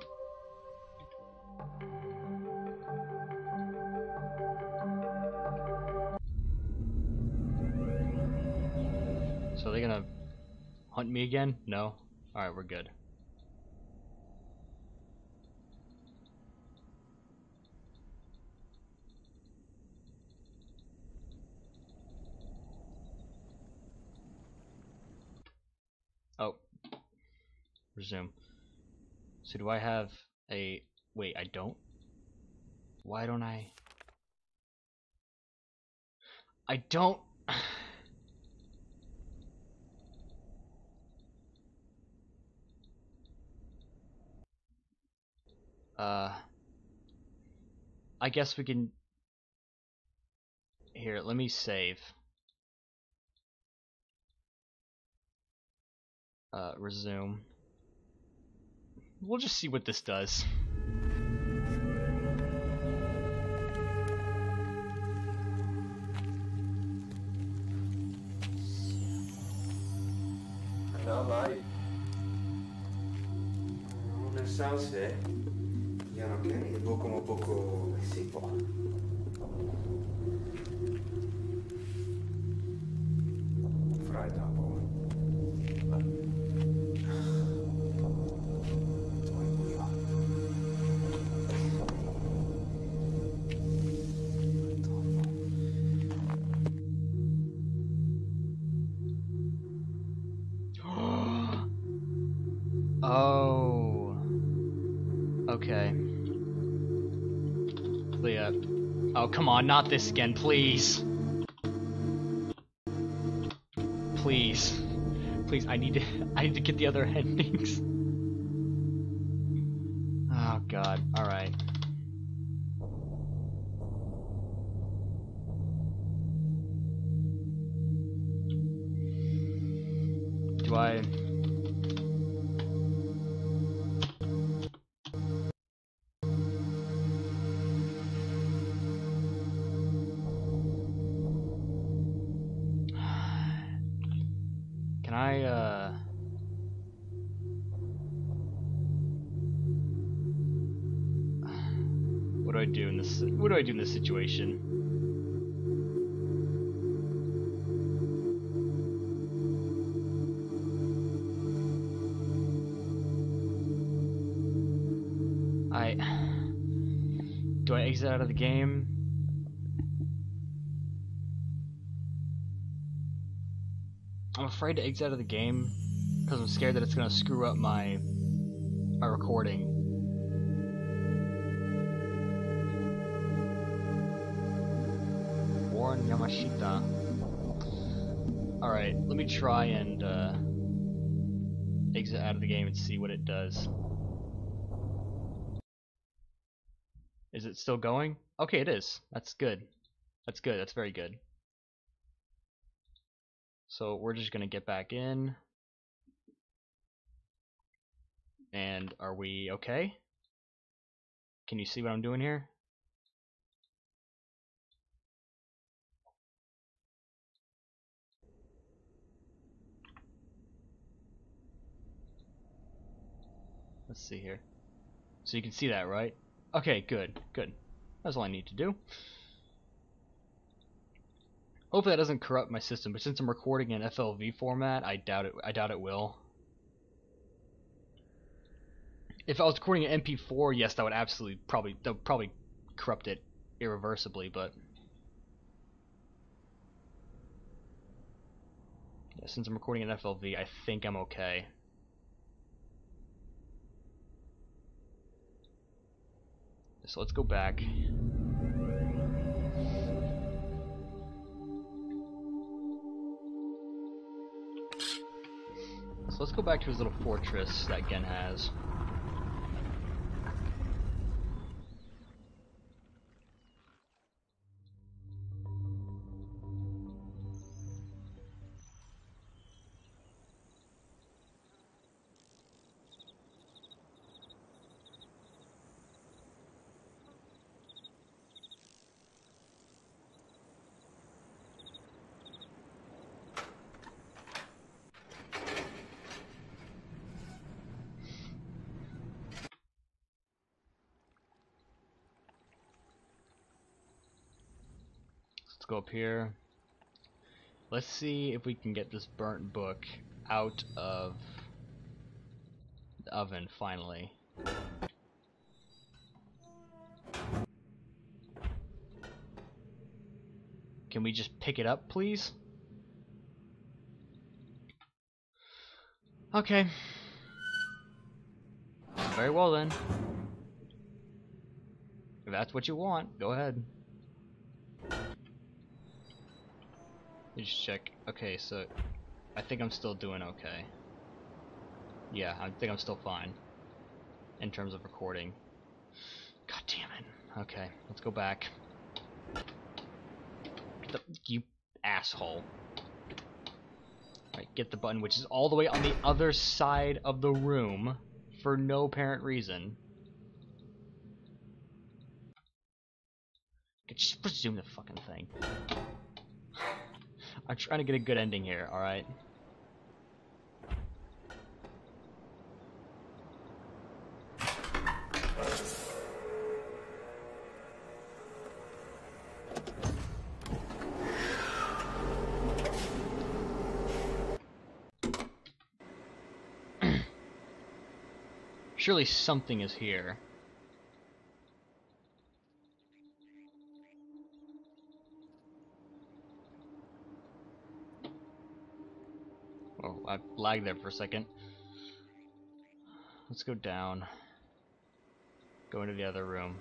So are they gonna hunt me again? No? Alright, we're good. Oh. Resume. So do I have a... Wait, I don't? Why don't I... I don't... I guess we can... Here, let me save. Resume. We'll just see what this does. sauce, yan oké, ibuko mo buko sipo. Fried apple. Oh. Okay. Leah. Oh, come on, not this again, please. Please. Please, I need to get the other endings. Oh god. Alright. Do I... Can I, what do I do in this? What do I do in this situation? Do I exit out of the game? I'm afraid to exit out of the game because I'm scared that it's gonna screw up my recording. Warren Yamashita. Alright, let me try and exit out of the game and see what it does. Is it still going? Okay, it is. That's good. That's good. That's very good. So we're just gonna get back in. And are we okay? Can you see what I'm doing here? Let's see here. So you can see that, right? Okay, good, good. That's all I need to do. Hopefully that doesn't corrupt my system, but since I'm recording in FLV format, I doubt it will. If I was recording in MP4, yes, that would absolutely probably corrupt it irreversibly, but yeah, since I'm recording in FLV, I think I'm okay. So let's go back. So let's go back to his little fortress that Gen has. Let's go up here. Let's see if we can get this burnt book out of the oven finally. Can we just pick it up, please? Okay. Very well then. If that's what you want, go ahead. Let me just check. Okay, so I think I'm still doing okay. Yeah, I think I'm still fine in terms of recording. God damn it. Okay, let's go back. You asshole. Alright, get the button, which is all the way on the other side of the room for no apparent reason. Just resume the fucking thing. I'm trying to get a good ending here, alright? Surely something is here. Oh, I lagged there for a second. Let's go down. Go into the other room.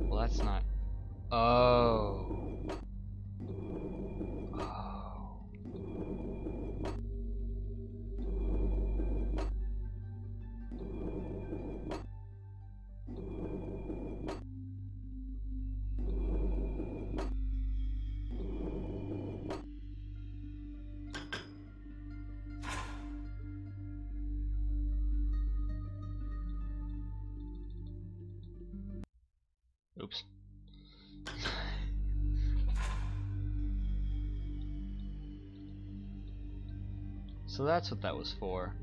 Well, that's not. Oh. Oh. Oops. So that's what that was for.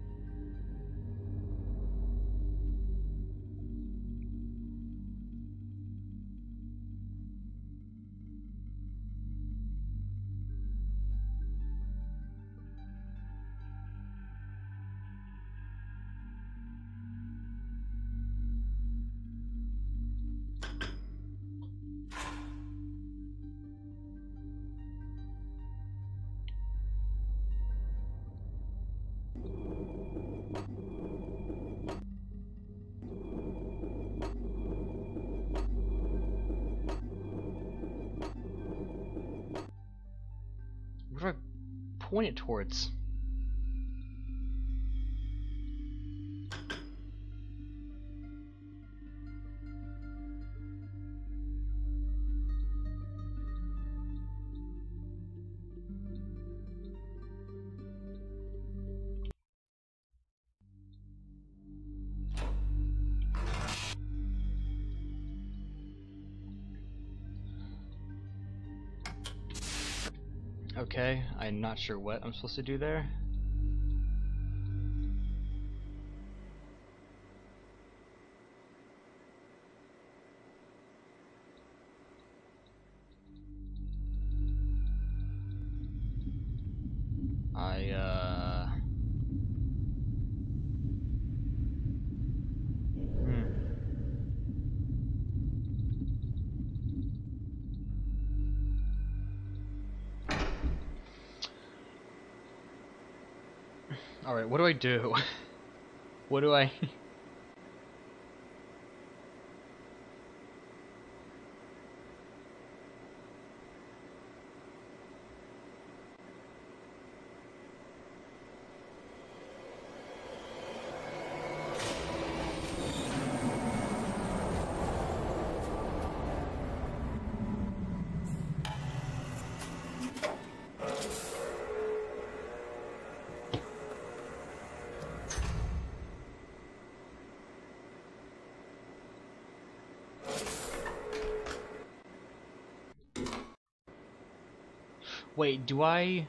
Where do I point it towards? Okay, I'm not sure what I'm supposed to do there. Alright, what do I do? What do I... Wait, do I...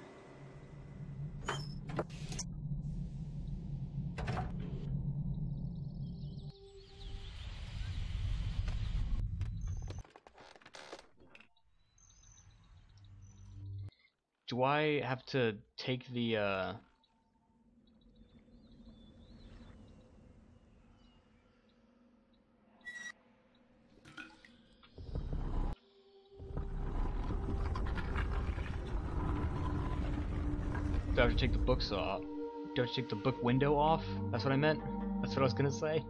Do I have to take the, Do I have to take the books off? Don't you take the book window off? That's what I meant. That's what I was gonna say.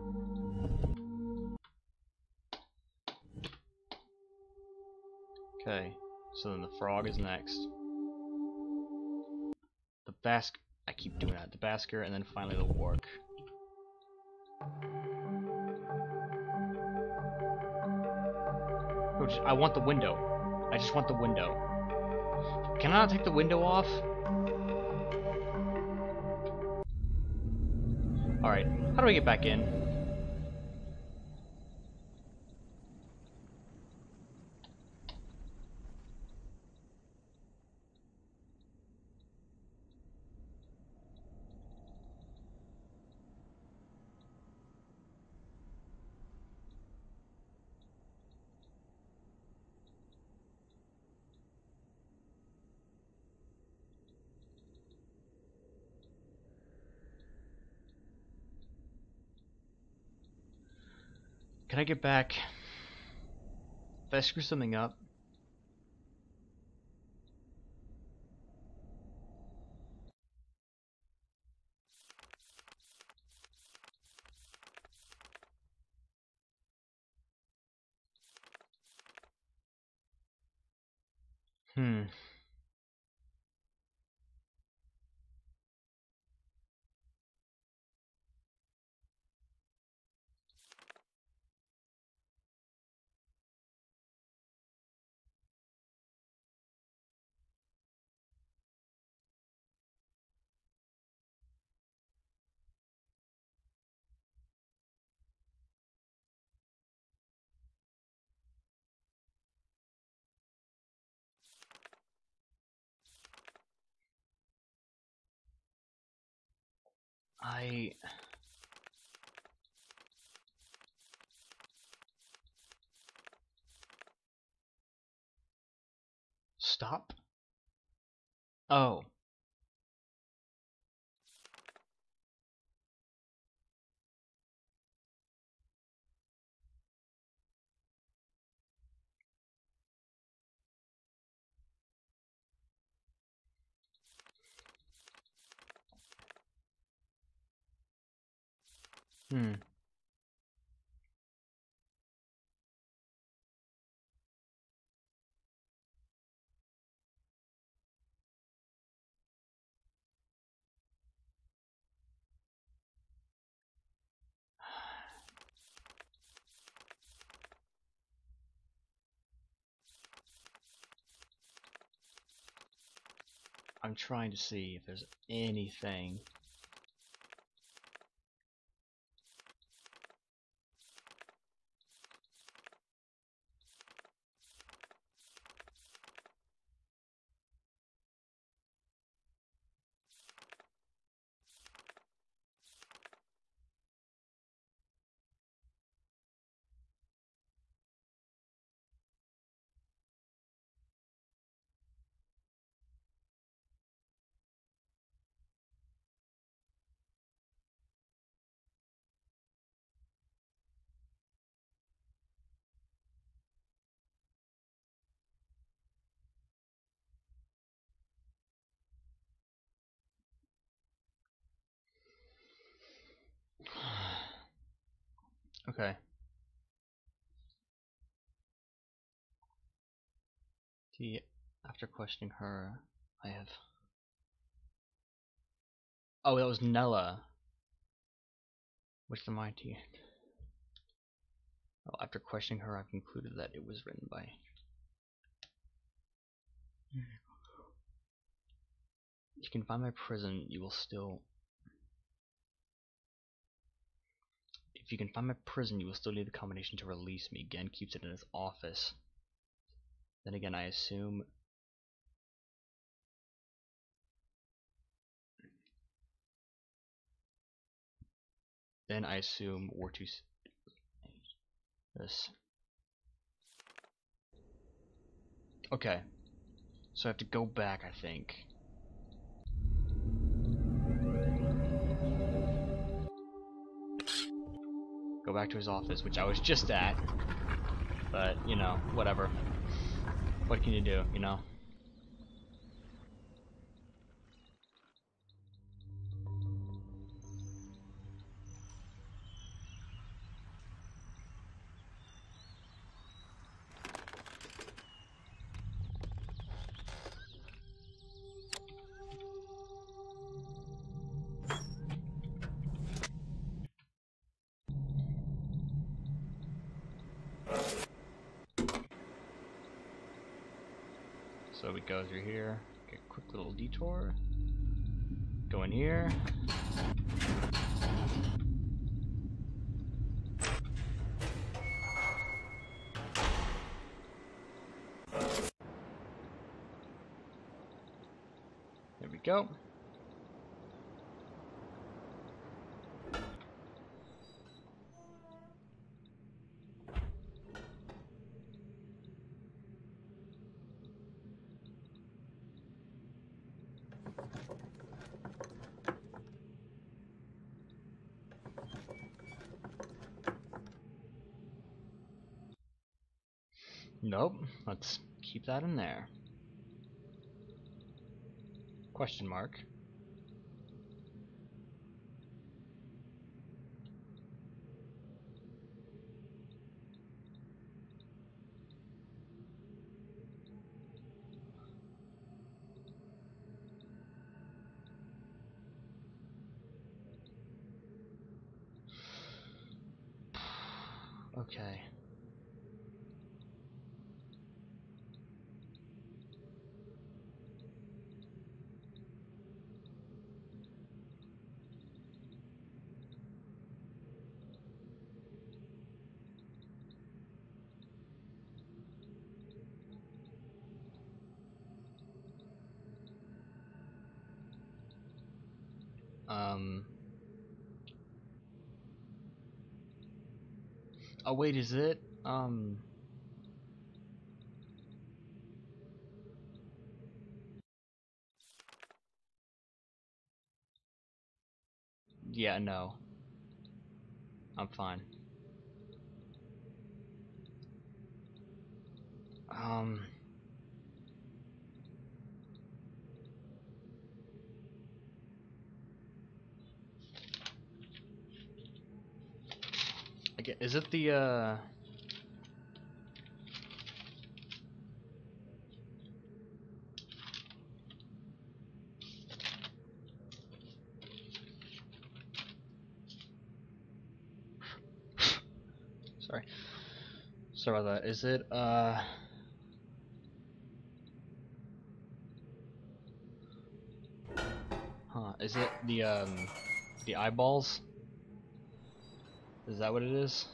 Okay, so then the frog is next. The I keep doing that. The basker, and then finally the wark. Oh, I want the window. I just want the window. Can I not take the window off? Alright, how do I get back in? Can I get back? Did I screw something up? Hmm. Stop? Oh. Hmm. I'm trying to see if there's anything. Okay. See, after questioning her, I have... Oh, that was Nella. Which the mighty. Oh, after questioning her, I've concluded that it was written by... If you can find my prison, you will still... If you can find my prison, you will still need the combination to release me. Gen keeps it in his office. Then again, I assume... we're to... This. Okay. So I have to go back, I think. Go back to his office, which I was just at. But, you know, whatever. What can you do, you know? So we go through here, get a quick little detour, go in here. There we go. Nope, let's keep that in there. Question mark. Okay. Oh wait, is it? Yeah, no. I'm fine. Again, is it the sorry about that. Is it is it the eyeballs? Is that what it is?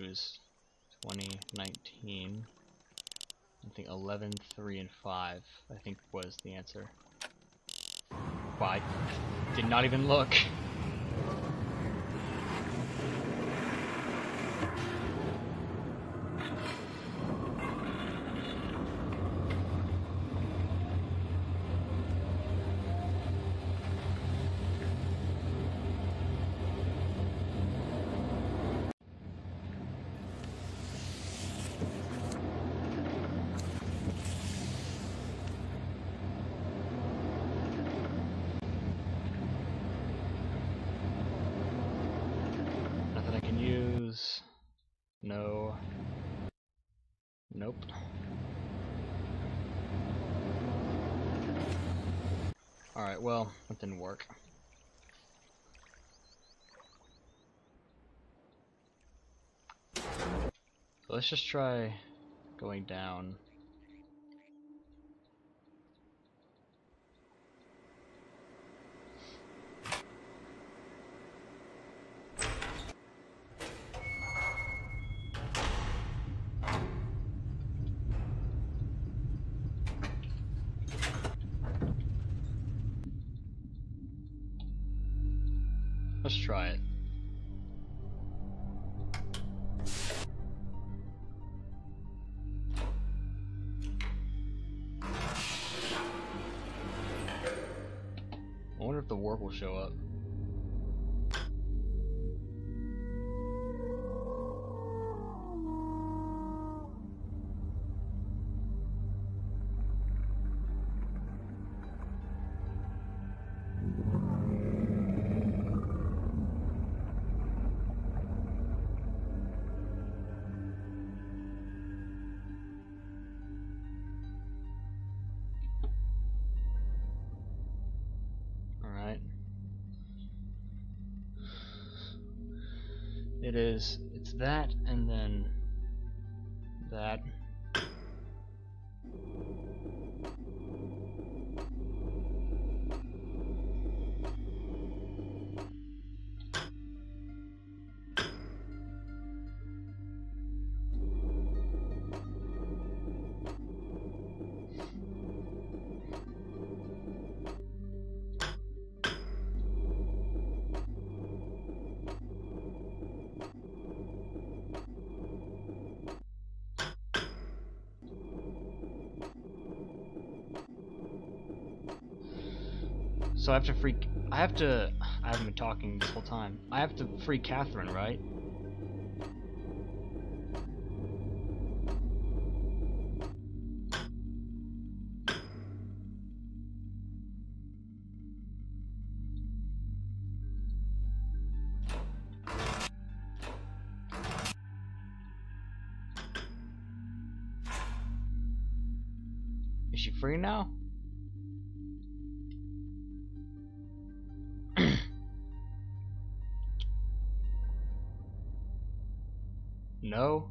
It was 2019. I think 11, 3, and 5, I think was the answer. Wow, I did not even look. Nothing I can use. No. Nope. Alright, well, that didn't work. So let's just try going down. Let's try it. I wonder if the warp will show up. it is. It's that and then that. So I have to I haven't been talking this whole time. I have to free Catherine, right? Is she free now? No.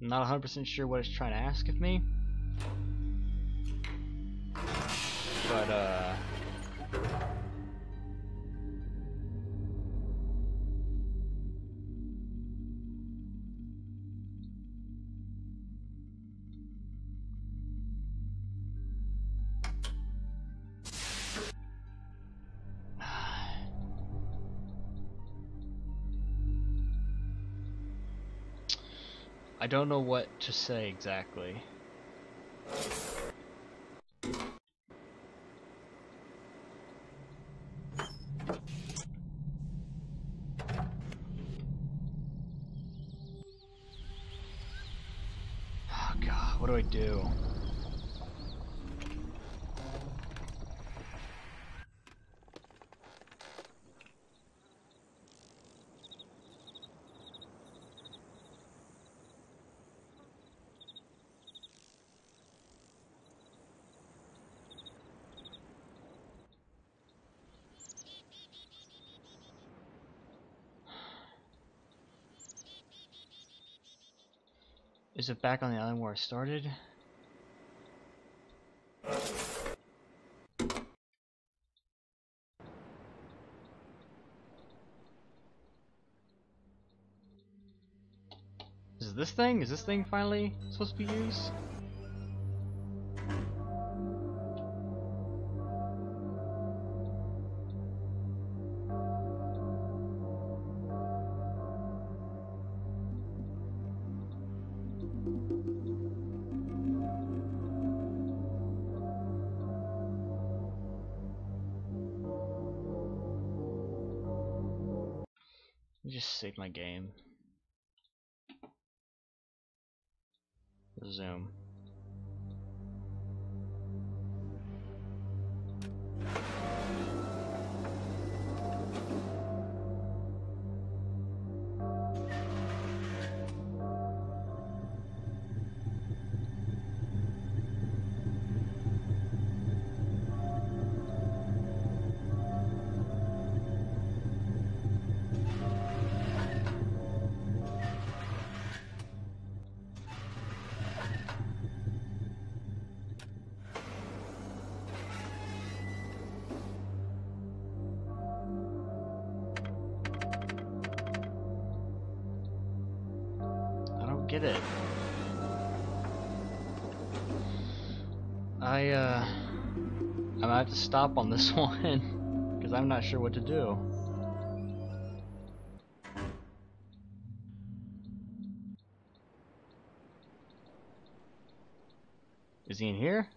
I'm not 100% sure what it's trying to ask of me. But, I don't know what to say exactly. Oh God, what do I do? Is it back on the island where I started? Is this thing? Is this thing finally supposed to be used? Let me just save my game. Resume. Get it. I'm gonna have to stop on this one because I'm not sure what to do. Is he in here?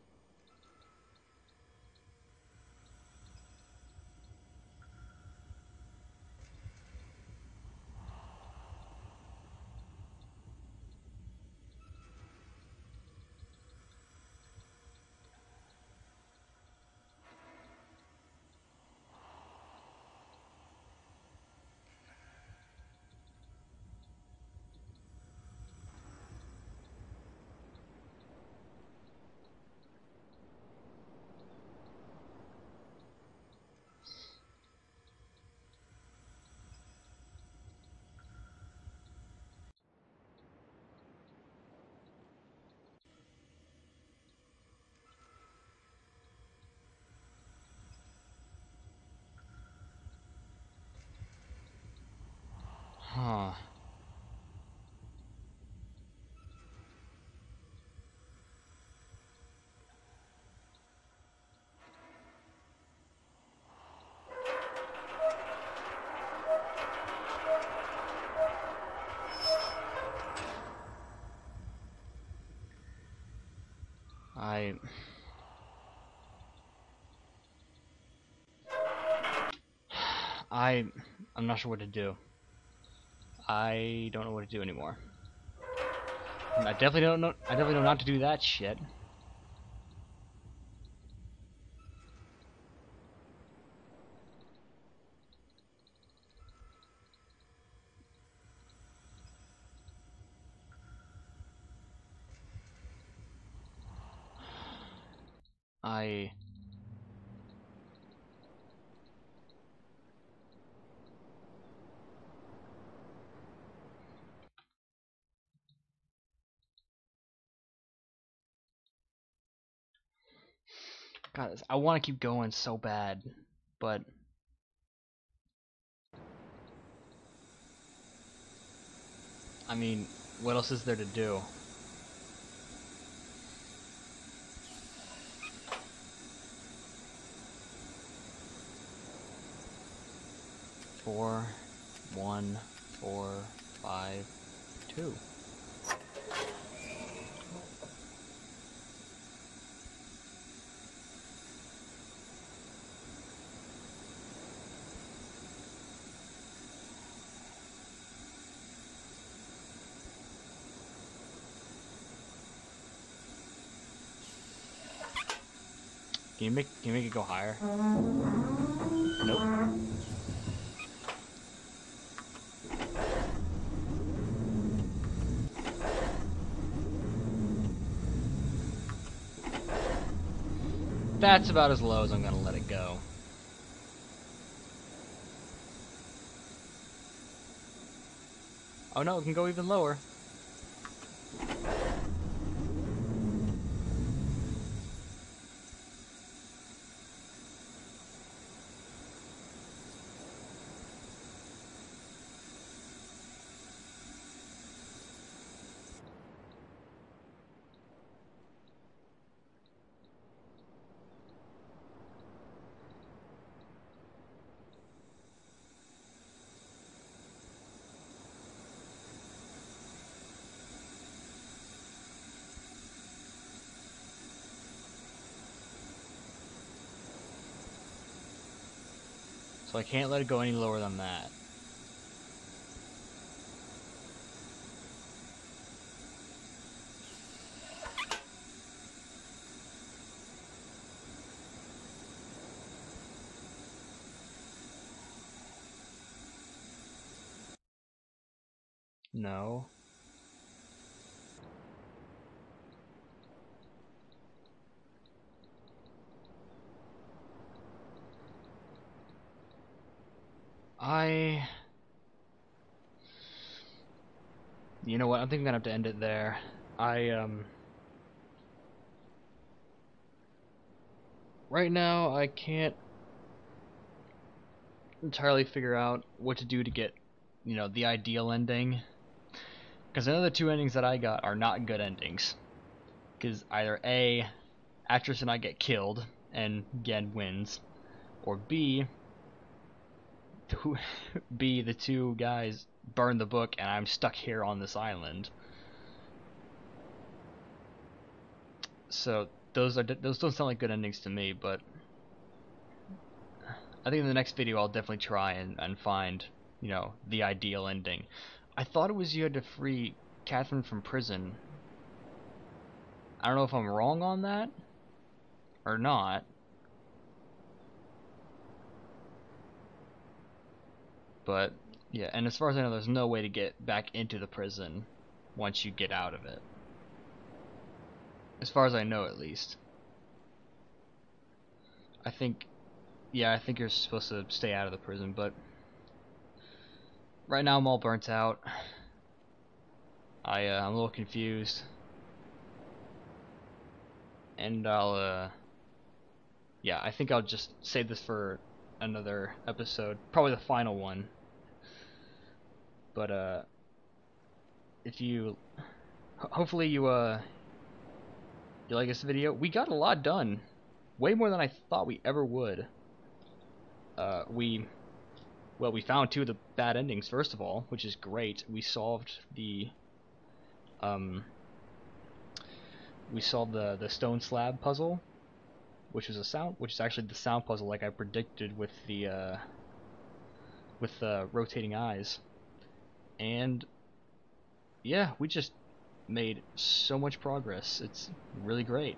Huh. I'm not sure what to do. I don't know what to do anymore. And I definitely don't know. I definitely know not to do that shit. God, I want to keep going so bad, but I mean, what else is there to do? Four, 1, 4, 5, 2. Can you make it go higher? Nope. That's about as low as I'm gonna let it go. Oh no, it can go even lower. So I can't let it go any lower than that. No. You know what? I think I'm gonna have to end it there. Right now I can't entirely figure out what to do to get, the ideal ending. Because I know the two endings that I got are not good endings. Because either A, Actress and I get killed and Gen wins, or B, the two guys burn the book and I'm stuck here on this island. So those don't sound like good endings to me, but I think in the next video I'll definitely try and find, you know, the ideal ending. I thought it was you had to free Catherine from prison. I don't know if I'm wrong on that or not. But yeah, and as far as I know, there's no way to get back into the prison once you get out of it. As far as I know, at least. I think you're supposed to stay out of the prison, but right now I'm all burnt out. I'm a little confused. And yeah, I think I'll just save this for another episode, probably the final one. But if you, hopefully you like this video. We got a lot done, way more than I thought we ever would. We found 2 of the bad endings first of all, which is great. We solved the the stone slab puzzle, which is actually the sound puzzle, like I predicted with the rotating eyes. And yeah, we just made so much progress. It's really great.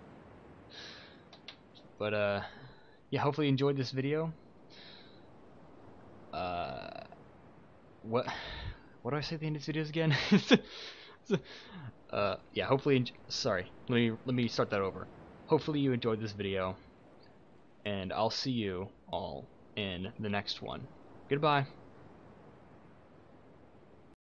But yeah, hopefully you enjoyed this video. What do I say at the end of these videos again? Yeah, hopefully sorry, let me start that over. Hopefully you enjoyed this video, and I'll see you all in the next one. Goodbye.